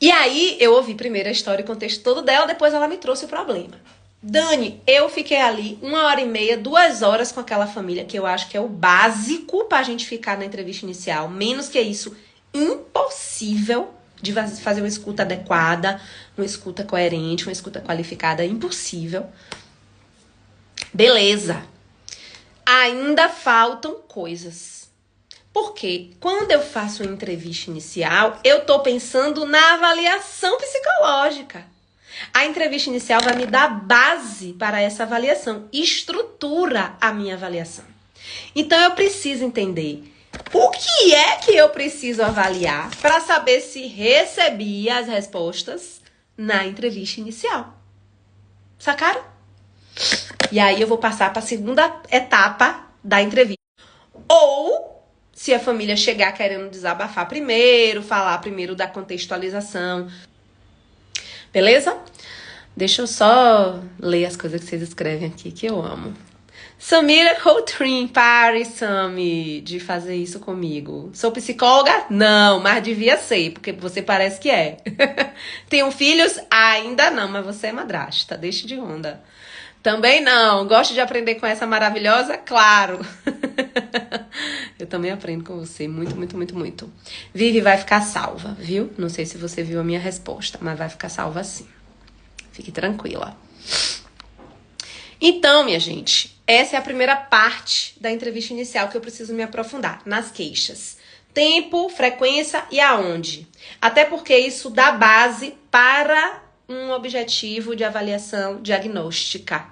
E aí, eu ouvi primeiro a história e o contexto todo dela, depois ela me trouxe o problema. Dani, eu fiquei ali 1h30, 2 horas com aquela família, que eu acho que é o básico pra gente ficar na entrevista inicial. Menos que isso, impossível de fazer uma escuta adequada, uma escuta coerente, uma escuta qualificada, impossível. Beleza. Ainda faltam coisas. Porque quando eu faço uma entrevista inicial, eu tô pensando na avaliação psicológica. A entrevista inicial vai me dar base para essa avaliação, estrutura a minha avaliação. Então eu preciso entender o que é que eu preciso avaliar para saber se recebi as respostas na entrevista inicial. Sacaram? E aí eu vou passar para a segunda etapa da entrevista. Ou se a família chegar querendo desabafar primeiro, falar primeiro da contextualização. Beleza? Deixa eu só ler as coisas que vocês escrevem aqui, que eu amo. Samira Coutrin, pare, Sami, de fazer isso comigo. Sou psicóloga? Não, mas devia ser, porque você parece que é. Tenho filhos? Ainda não, mas você é madrasta, deixe de onda. Também não. Gosto de aprender com essa maravilhosa? Claro. Eu também aprendo com você. Muito, muito, muito, muito. Vivi vai ficar salva, viu? Não sei se você viu a minha resposta, mas vai ficar salva sim. Fique tranquila. Então, minha gente, essa é a primeira parte da entrevista inicial que eu preciso me aprofundar. Nas queixas. Tempo, frequência e aonde. Até porque isso dá base para um objetivo de avaliação diagnóstica.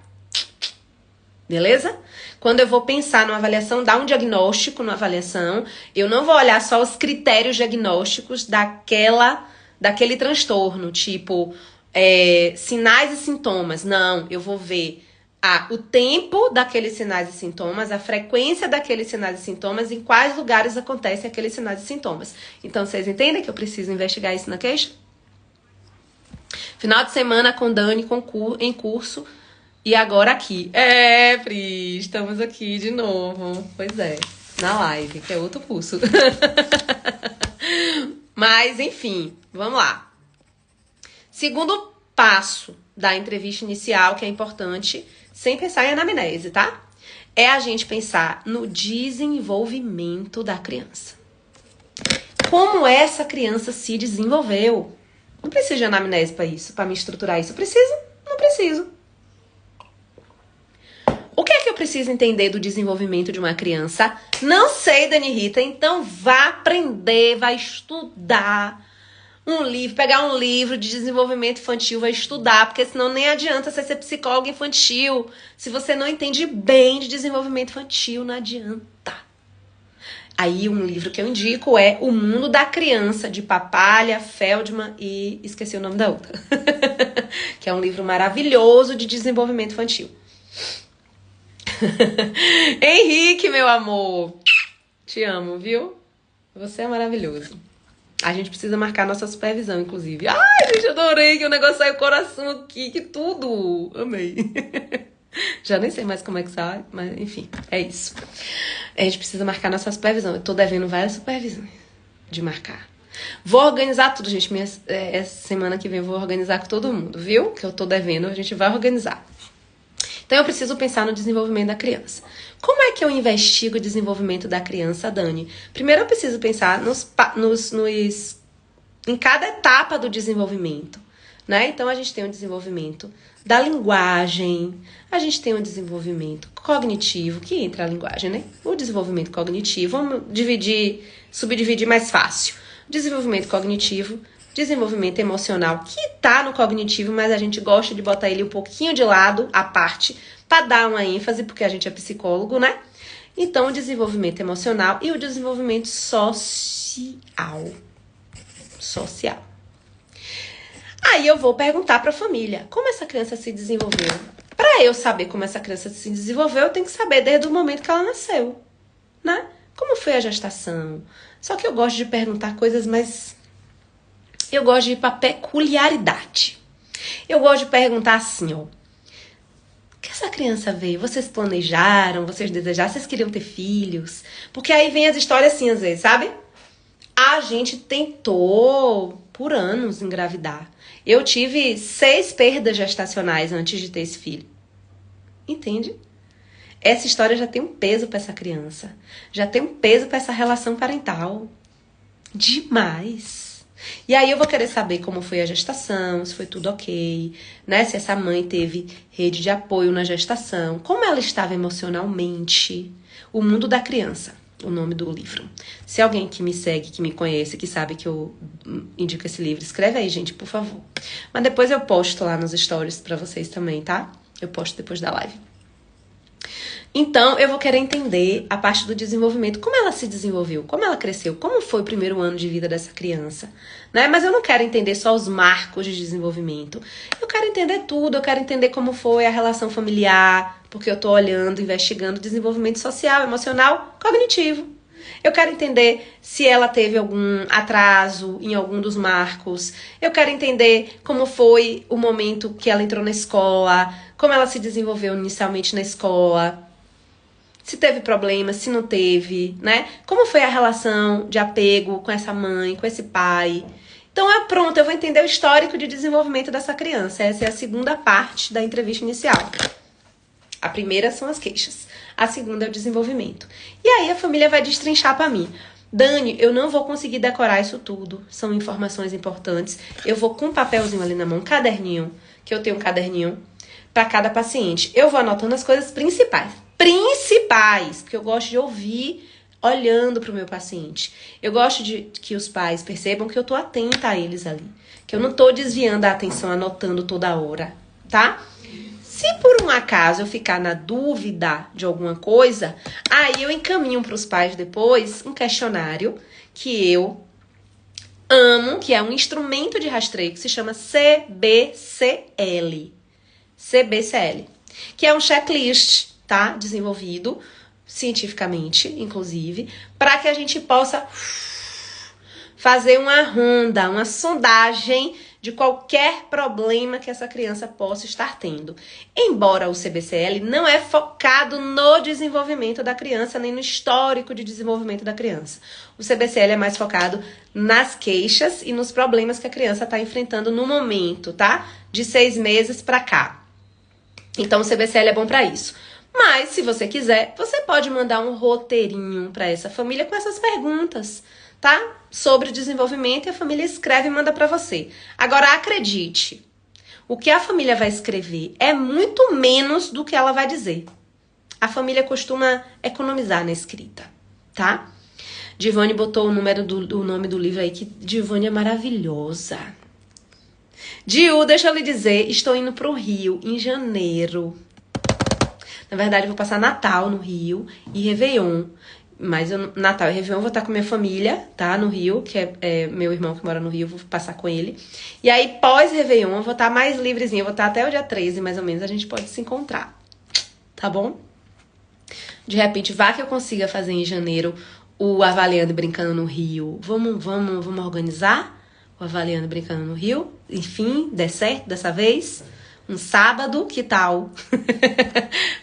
Beleza? Quando eu vou pensar numa avaliação, dar um diagnóstico numa avaliação, eu não vou olhar só os critérios diagnósticos daquela daquele transtorno, tipo, sinais e sintomas. Não, eu vou ver o tempo daqueles sinais e sintomas, a frequência daqueles sinais e sintomas, em quais lugares acontecem aqueles sinais e sintomas. Então, vocês entendem que eu preciso investigar isso na queixa? Final de semana com Dani em curso. E agora aqui. Pri, estamos aqui de novo. Pois é, na live, que é outro curso. Mas, enfim, vamos lá. Segundo passo da entrevista inicial, que é importante, sem pensar em anamnese, tá? É a gente pensar no desenvolvimento da criança. Como essa criança se desenvolveu. Não preciso de anamnese para isso, para me estruturar isso. Preciso? Não preciso. O que é que eu preciso entender do desenvolvimento de uma criança? Não sei, Dani Rita, então vá aprender, vai estudar um livro, pegar um livro de desenvolvimento infantil, vai estudar, porque senão nem adianta você ser psicólogo infantil. Se você não entende bem de desenvolvimento infantil, não adianta. Aí um livro que eu indico é O Mundo da Criança, de Papalha, Feldman e esqueci o nome da outra. Que é um livro maravilhoso de desenvolvimento infantil. Henrique, meu amor, te amo, viu? Você é maravilhoso. A gente precisa marcar nossa supervisão, inclusive. Ai, gente, adorei que o negócio saiu coração aqui, que tudo. Amei. Já nem sei mais como é que sai, mas enfim, é isso. A gente precisa marcar nossa supervisão. Eu tô devendo várias supervisões de marcar. Vou organizar tudo, gente. Essa semana que vem eu vou organizar com todo mundo, viu? Que eu tô devendo, a gente vai organizar. Então, eu preciso pensar no desenvolvimento da criança. Como é que eu investigo o desenvolvimento da criança, Dani? Primeiro, eu preciso pensar em cada etapa do desenvolvimento, né? Então, a gente tem o desenvolvimento da linguagem, a gente tem o desenvolvimento cognitivo, que entra a linguagem, né? O desenvolvimento cognitivo, vamos subdividir mais fácil. Desenvolvimento cognitivo, desenvolvimento emocional, que tá no cognitivo, mas a gente gosta de botar ele um pouquinho de lado, à parte, para dar uma ênfase, porque a gente é psicólogo, né? Então, o desenvolvimento emocional e o desenvolvimento social. Aí eu vou perguntar para a família, como essa criança se desenvolveu? Para eu saber como essa criança se desenvolveu, eu tenho que saber desde o momento que ela nasceu, né? Como foi a gestação? Só que eu gosto de perguntar coisas mais... Eu gosto de ir para peculiaridade. Eu gosto de perguntar assim, ó. Que essa criança veio? Vocês planejaram? Vocês desejaram? Vocês queriam ter filhos? Porque aí vem as histórias assim, às vezes, sabe? A gente tentou por anos engravidar. Eu tive 6 perdas gestacionais antes de ter esse filho. Entende? Essa história já tem um peso para essa criança. Já tem um peso para essa relação parental. Demais. E aí eu vou querer saber como foi a gestação, se foi tudo ok, né? Se essa mãe teve rede de apoio na gestação, como ela estava emocionalmente. O Mundo da Criança, o nome do livro. Se alguém que me segue, que me conhece, que sabe que eu indico esse livro, escreve aí, gente, por favor. Mas depois eu posto lá nos stories pra vocês também, tá? Eu posto depois da live. Então, eu vou querer entender a parte do desenvolvimento, como ela se desenvolveu, como ela cresceu, como foi o primeiro ano de vida dessa criança, né? Mas eu não quero entender só os marcos de desenvolvimento. Eu quero entender tudo, eu quero entender como foi a relação familiar, porque eu tô olhando, investigando desenvolvimento social, emocional, cognitivo. Eu quero entender se ela teve algum atraso em algum dos marcos. Eu quero entender como foi o momento que ela entrou na escola, como ela se desenvolveu inicialmente na escola. Se teve problema, se não teve, né? Como foi a relação de apego com essa mãe, com esse pai. Então, eu vou entender o histórico de desenvolvimento dessa criança. Essa é a segunda parte da entrevista inicial. A primeira são as queixas. A segunda é o desenvolvimento. E aí a família vai destrinchar pra mim. Dani, eu não vou conseguir decorar isso tudo. São informações importantes. Eu vou com um papelzinho ali na mão, um caderninho, que eu tenho um caderninho para cada paciente. Eu vou anotando as coisas principais, porque eu gosto de ouvir olhando para o meu paciente. Eu gosto de que os pais percebam que eu tô atenta a eles ali, que eu não tô desviando a atenção, anotando toda hora, tá? Se por um acaso eu ficar na dúvida de alguma coisa, aí eu encaminho para os pais depois um questionário que eu amo, que é um instrumento de rastreio que se chama CBCL. CBCL, que é um checklist, tá? Desenvolvido cientificamente, inclusive, para que a gente possa fazer uma ronda, uma sondagem de qualquer problema que essa criança possa estar tendo. Embora o CBCL não é focado no desenvolvimento da criança, nem no histórico de desenvolvimento da criança. O CBCL é mais focado nas queixas e nos problemas que a criança está enfrentando no momento, tá? De 6 meses para cá. Então, o CBCL é bom para isso. Mas, se você quiser, você pode mandar um roteirinho para essa família com essas perguntas, tá? Sobre o desenvolvimento, e a família escreve e manda para você. Agora, acredite, o que a família vai escrever é muito menos do que ela vai dizer. A família costuma economizar na escrita, tá? Divane botou o nome do livro aí, que Divane é maravilhosa. Diu, deixa eu lhe dizer, estou indo pro Rio em janeiro. Na verdade, eu vou passar Natal no Rio e Réveillon. Mas Natal e Réveillon eu vou estar com minha família, tá? No Rio, que é meu irmão que mora no Rio, eu vou passar com ele. E aí, pós-Réveillon, eu vou estar mais livrezinha. Eu vou estar até o dia 13, mais ou menos, a gente pode se encontrar. Tá bom? De repente, vá que eu consiga fazer em janeiro o Avaliando e Brincando no Rio. Vamos organizar o Avaliando e Brincando no Rio? Enfim, der certo dessa vez? Um sábado, que tal?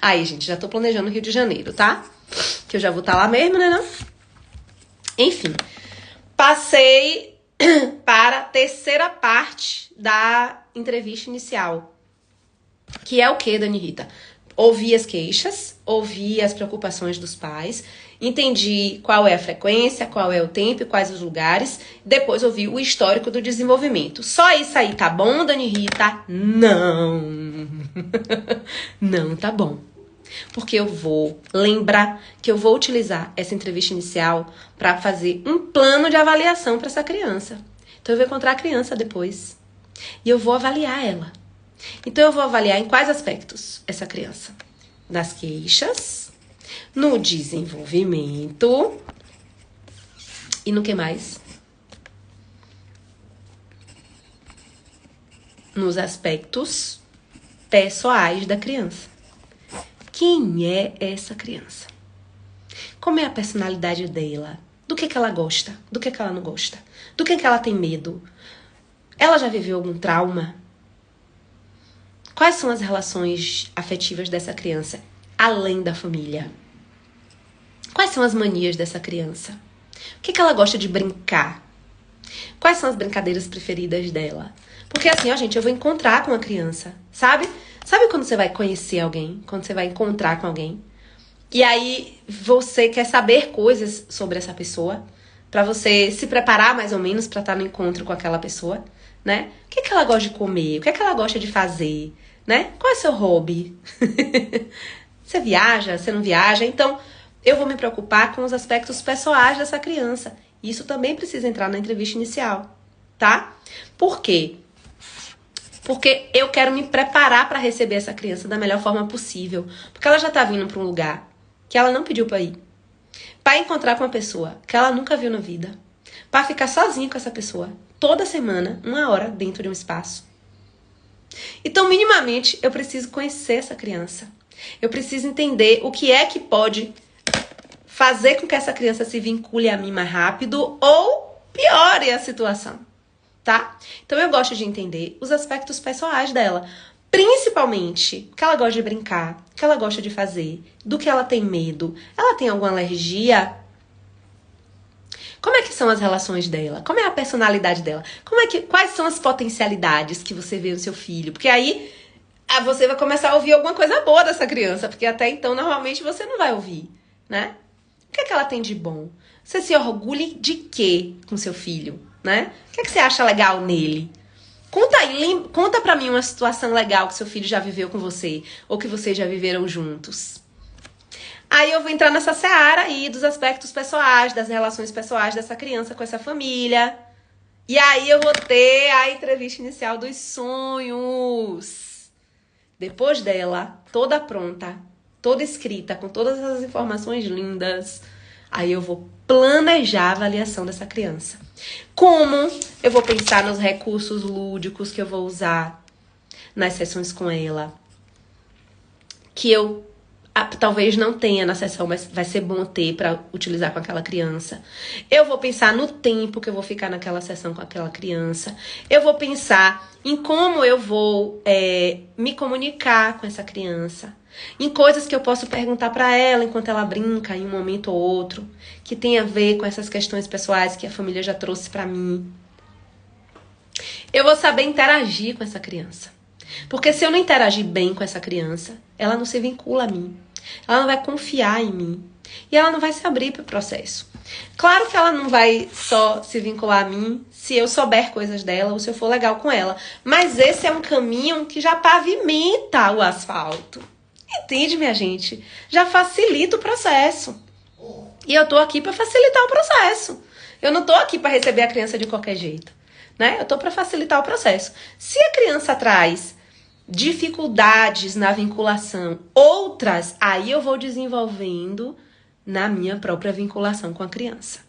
Aí, gente, já tô planejando o Rio de Janeiro, tá? Que eu já vou estar lá mesmo, né, não? Enfim, passei para a terceira parte da entrevista inicial. Que é o quê, Dani Rita? Ouvi as queixas, ouvi as preocupações dos pais, entendi qual é a frequência, qual é o tempo e quais os lugares. Depois ouvi o histórico do desenvolvimento. Só isso aí tá bom, Dani Rita? Não. Não tá bom. Porque eu vou lembrar que eu vou utilizar essa entrevista inicial para fazer um plano de avaliação para essa criança. Então eu vou encontrar a criança depois e eu vou avaliar ela. Então eu vou avaliar em quais aspectos essa criança? Nas queixas, no desenvolvimento e no que mais? Nos aspectos pessoais da criança. Quem é essa criança? Como é a personalidade dela? Do que ela gosta? Do que ela não gosta? Do que ela tem medo? Ela já viveu algum trauma? Quais são as relações afetivas dessa criança, além da família? Quais são as manias dessa criança? O que ela gosta de brincar? Quais são as brincadeiras preferidas dela? Porque assim, ó, gente, eu vou encontrar com a criança, sabe? Sabe quando você vai conhecer alguém? Quando você vai encontrar com alguém? E aí você quer saber coisas sobre essa pessoa, pra você se preparar mais ou menos pra estar no encontro com aquela pessoa, né? O que ela gosta de comer? O que ela gosta de fazer? Né? Qual é o seu hobby? Você viaja? Você não viaja? Então, eu vou me preocupar com os aspectos pessoais dessa criança. Isso também precisa entrar na entrevista inicial, tá? Por quê? Porque eu quero me preparar para receber essa criança da melhor forma possível. Porque ela já tá vindo para um lugar que ela não pediu para ir. Para encontrar com uma pessoa que ela nunca viu na vida. Para ficar sozinha com essa pessoa toda semana, 1 hora dentro de um espaço. Então, minimamente, eu preciso conhecer essa criança. Eu preciso entender o que é que pode fazer com que essa criança se vincule a mim mais rápido ou piore a situação, tá? Então, eu gosto de entender os aspectos pessoais dela. Principalmente, o que ela gosta de brincar, o que ela gosta de fazer, do que ela tem medo. Ela tem alguma alergia? Como é que são as relações dela? Como é a personalidade dela? Quais são as potencialidades que você vê no seu filho? Porque aí você vai começar a ouvir alguma coisa boa dessa criança, porque até então normalmente você não vai ouvir, né? O que é que ela tem de bom? Você se orgulha de quê com seu filho, né? O que é que você acha legal nele? Conta pra mim uma situação legal que seu filho já viveu com você, ou que vocês já viveram juntos. Aí eu vou entrar nessa seara aí dos aspectos pessoais, das relações pessoais dessa criança com essa família. E aí eu vou ter a entrevista inicial dos sonhos. Depois dela, toda pronta, toda escrita, com todas as informações lindas, aí eu vou planejar a avaliação dessa criança. Como eu vou pensar nos recursos lúdicos que eu vou usar nas sessões com ela, que eu talvez não tenha na sessão, mas vai ser bom ter para utilizar com aquela criança. Eu vou pensar no tempo que eu vou ficar naquela sessão com aquela criança. Eu vou pensar em como eu vou me comunicar com essa criança. Em coisas que eu posso perguntar para ela enquanto ela brinca em um momento ou outro, que tem a ver com essas questões pessoais que a família já trouxe para mim. Eu vou saber interagir com essa criança. Porque se eu não interagir bem com essa criança, ela não se vincula a mim. Ela não vai confiar em mim. E ela não vai se abrir para o processo. Claro que ela não vai só se vincular a mim se eu souber coisas dela ou se eu for legal com ela. Mas esse é um caminho que já pavimenta o asfalto. Entende, minha gente? Já facilita o processo. E eu tô aqui para facilitar o processo. Eu não tô aqui para receber a criança de qualquer jeito, né? Eu tô para facilitar o processo. Se a criança traz dificuldades na vinculação, outras, aí eu vou desenvolvendo na minha própria vinculação com a criança.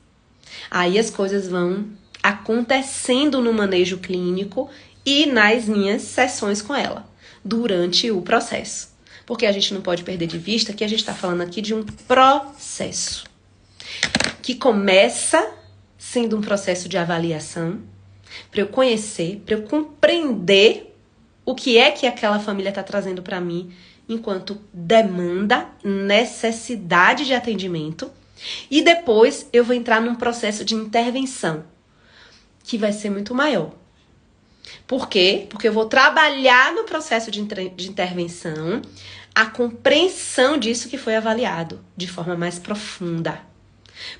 Aí as coisas vão acontecendo no manejo clínico e nas minhas sessões com ela, durante o processo. Porque a gente não pode perder de vista que a gente está falando aqui de um processo que começa sendo um processo de avaliação, para eu conhecer, para eu compreender o que é que aquela família está trazendo para mim enquanto demanda, necessidade de atendimento. E depois eu vou entrar num processo de intervenção, que vai ser muito maior. Por quê? Porque eu vou trabalhar no processo de intervenção a compreensão disso que foi avaliado de forma mais profunda.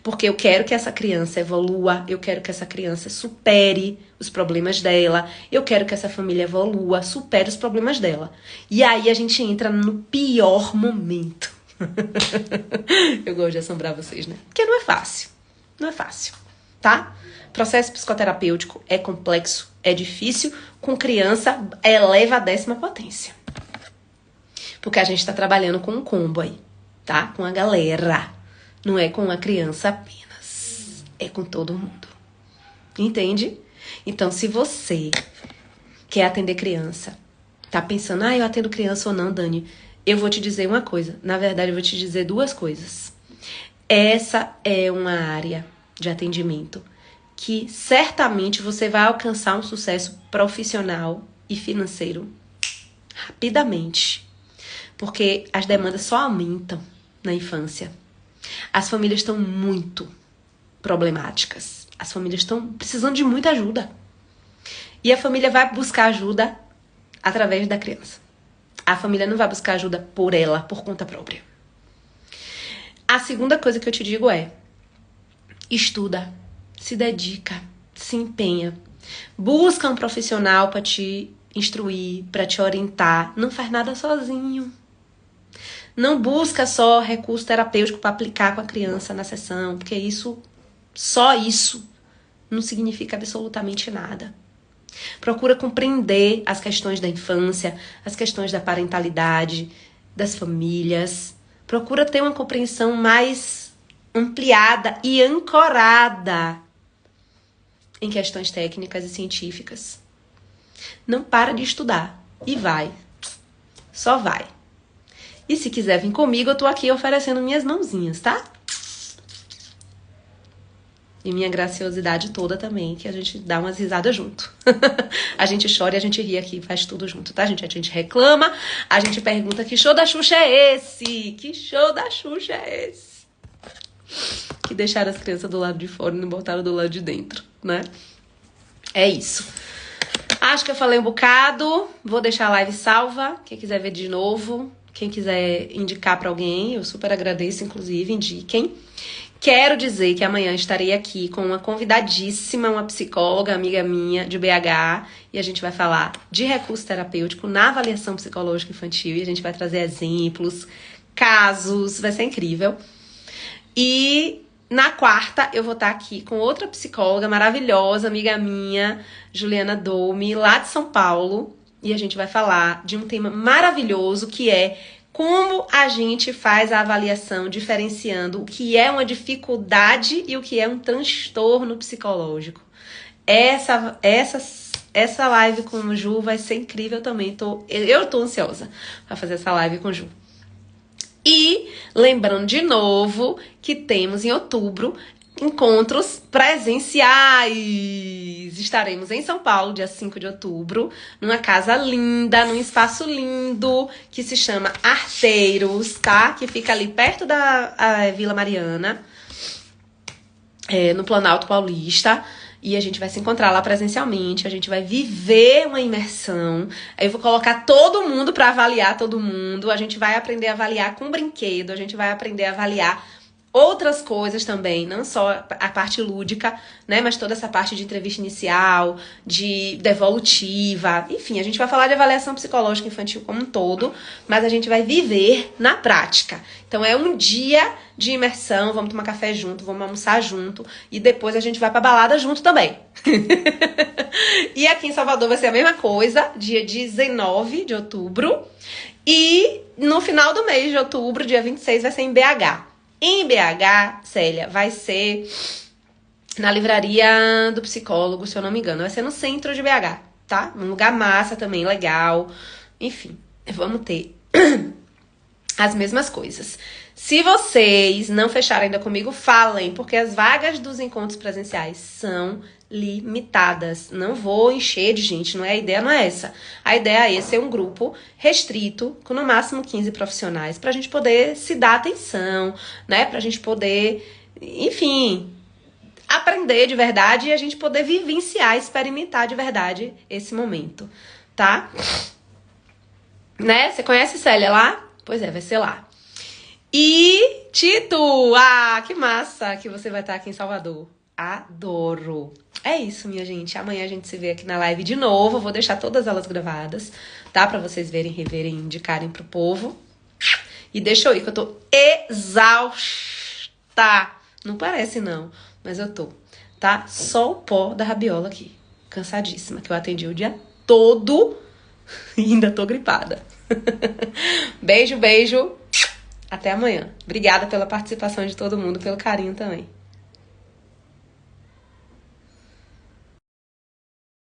Porque eu quero que essa criança evolua, eu quero que essa criança supere os problemas dela, eu quero que essa família evolua, supere os problemas dela. E aí a gente entra no pior momento. Eu gosto de assombrar vocês, né? Porque não é fácil. Não é fácil, tá? Processo psicoterapêutico é complexo, é difícil. Com criança, eleva a 10ª potência. Porque a gente tá trabalhando com um combo aí, tá? Com a galera. Não é com a criança apenas. É com todo mundo. Entende? Então, se você quer atender criança, tá pensando, eu atendo criança ou não, Dani? Eu vou te dizer uma coisa. Na verdade, eu vou te dizer duas coisas. Essa é uma área de atendimento que certamente você vai alcançar um sucesso profissional e financeiro rapidamente. Porque as demandas só aumentam na infância. As famílias estão muito problemáticas. As famílias estão precisando de muita ajuda. E a família vai buscar ajuda através da criança. A família não vai buscar ajuda por ela, por conta própria. A segunda coisa que eu te digo é: estuda, se dedica, se empenha. Busca um profissional para te instruir, para te orientar. Não faz nada sozinho. Não busca só recurso terapêutico para aplicar com a criança na sessão, porque só isso não significa absolutamente nada. Procura compreender as questões da infância, as questões da parentalidade, das famílias. Procura ter uma compreensão mais ampliada e ancorada em questões técnicas e científicas. Não para de estudar e vai. Só vai. E se quiser vir comigo, eu tô aqui oferecendo minhas mãozinhas, tá? E minha graciosidade toda também, que a gente dá umas risadas junto. A gente chora e a gente ri aqui, faz tudo junto, tá, gente? A gente reclama, a gente pergunta: que show da Xuxa é esse? Que show da Xuxa é esse? Que deixaram as crianças do lado de fora e não botaram do lado de dentro, né? É isso. Acho que eu falei um bocado. Vou deixar a live salva. Quem quiser ver de novo, quem quiser indicar pra alguém, eu super agradeço, inclusive, indiquem. Quero dizer que amanhã estarei aqui com uma convidadíssima, uma psicóloga, amiga minha, de BH, e a gente vai falar de recurso terapêutico na avaliação psicológica infantil, e a gente vai trazer exemplos, casos, vai ser incrível. E na quarta eu vou estar aqui com outra psicóloga maravilhosa, amiga minha, Juliana Dome, lá de São Paulo, e a gente vai falar de um tema maravilhoso que é Como a gente faz a avaliação diferenciando o que é uma dificuldade e o que é um transtorno psicológico? Essa live com o Ju vai ser incrível também. Eu tô ansiosa pra fazer essa live com o Ju. E lembrando de novo que temos em outubro encontros presenciais. Estaremos em São Paulo, dia 5 de outubro, numa casa linda, num espaço lindo, que se chama Arteiros, tá? Que fica ali perto da Vila Mariana, no Planalto Paulista. E a gente vai se encontrar lá presencialmente, a gente vai viver uma imersão. Aí eu vou colocar todo mundo para avaliar todo mundo. A gente vai aprender a avaliar com brinquedo, a gente vai aprender a avaliar outras coisas também, não só a parte lúdica, né, mas toda essa parte de entrevista inicial, de devolutiva, enfim, a gente vai falar de avaliação psicológica infantil como um todo, mas a gente vai viver na prática. Então é um dia de imersão, vamos tomar café junto, vamos almoçar junto e depois a gente vai pra balada junto também. E aqui em Salvador vai ser a mesma coisa, dia 19 de outubro, e no final do mês de outubro, dia 26, vai ser em BH. Em BH, Célia, vai ser na livraria do psicólogo, se eu não me engano. Vai ser no centro de BH, tá? Um lugar massa também, legal. Enfim, vamos ter as mesmas coisas. Se vocês não fecharam ainda comigo, falem, porque as vagas dos encontros presenciais são limitadas. Não vou encher de gente, a ideia não é essa. A ideia é ser um grupo restrito, com no máximo 15 profissionais, pra gente poder se dar atenção, né? Pra gente poder, enfim, aprender de verdade e a gente poder vivenciar, experimentar de verdade esse momento, tá? Né? Você conhece Célia lá? Pois é, vai ser lá. E Tito, que massa que você vai estar aqui em Salvador. Adoro. É isso, minha gente. Amanhã a gente se vê aqui na live de novo. Eu vou deixar todas elas gravadas, tá? Pra vocês verem, reverem, indicarem pro povo. E deixa eu ir, que eu tô exausta. Não parece, não, mas eu tô, tá? Só o pó da rabiola aqui. Cansadíssima, que eu atendi o dia todo e ainda tô gripada. Beijo, beijo. Até amanhã. Obrigada pela participação de todo mundo, pelo carinho também.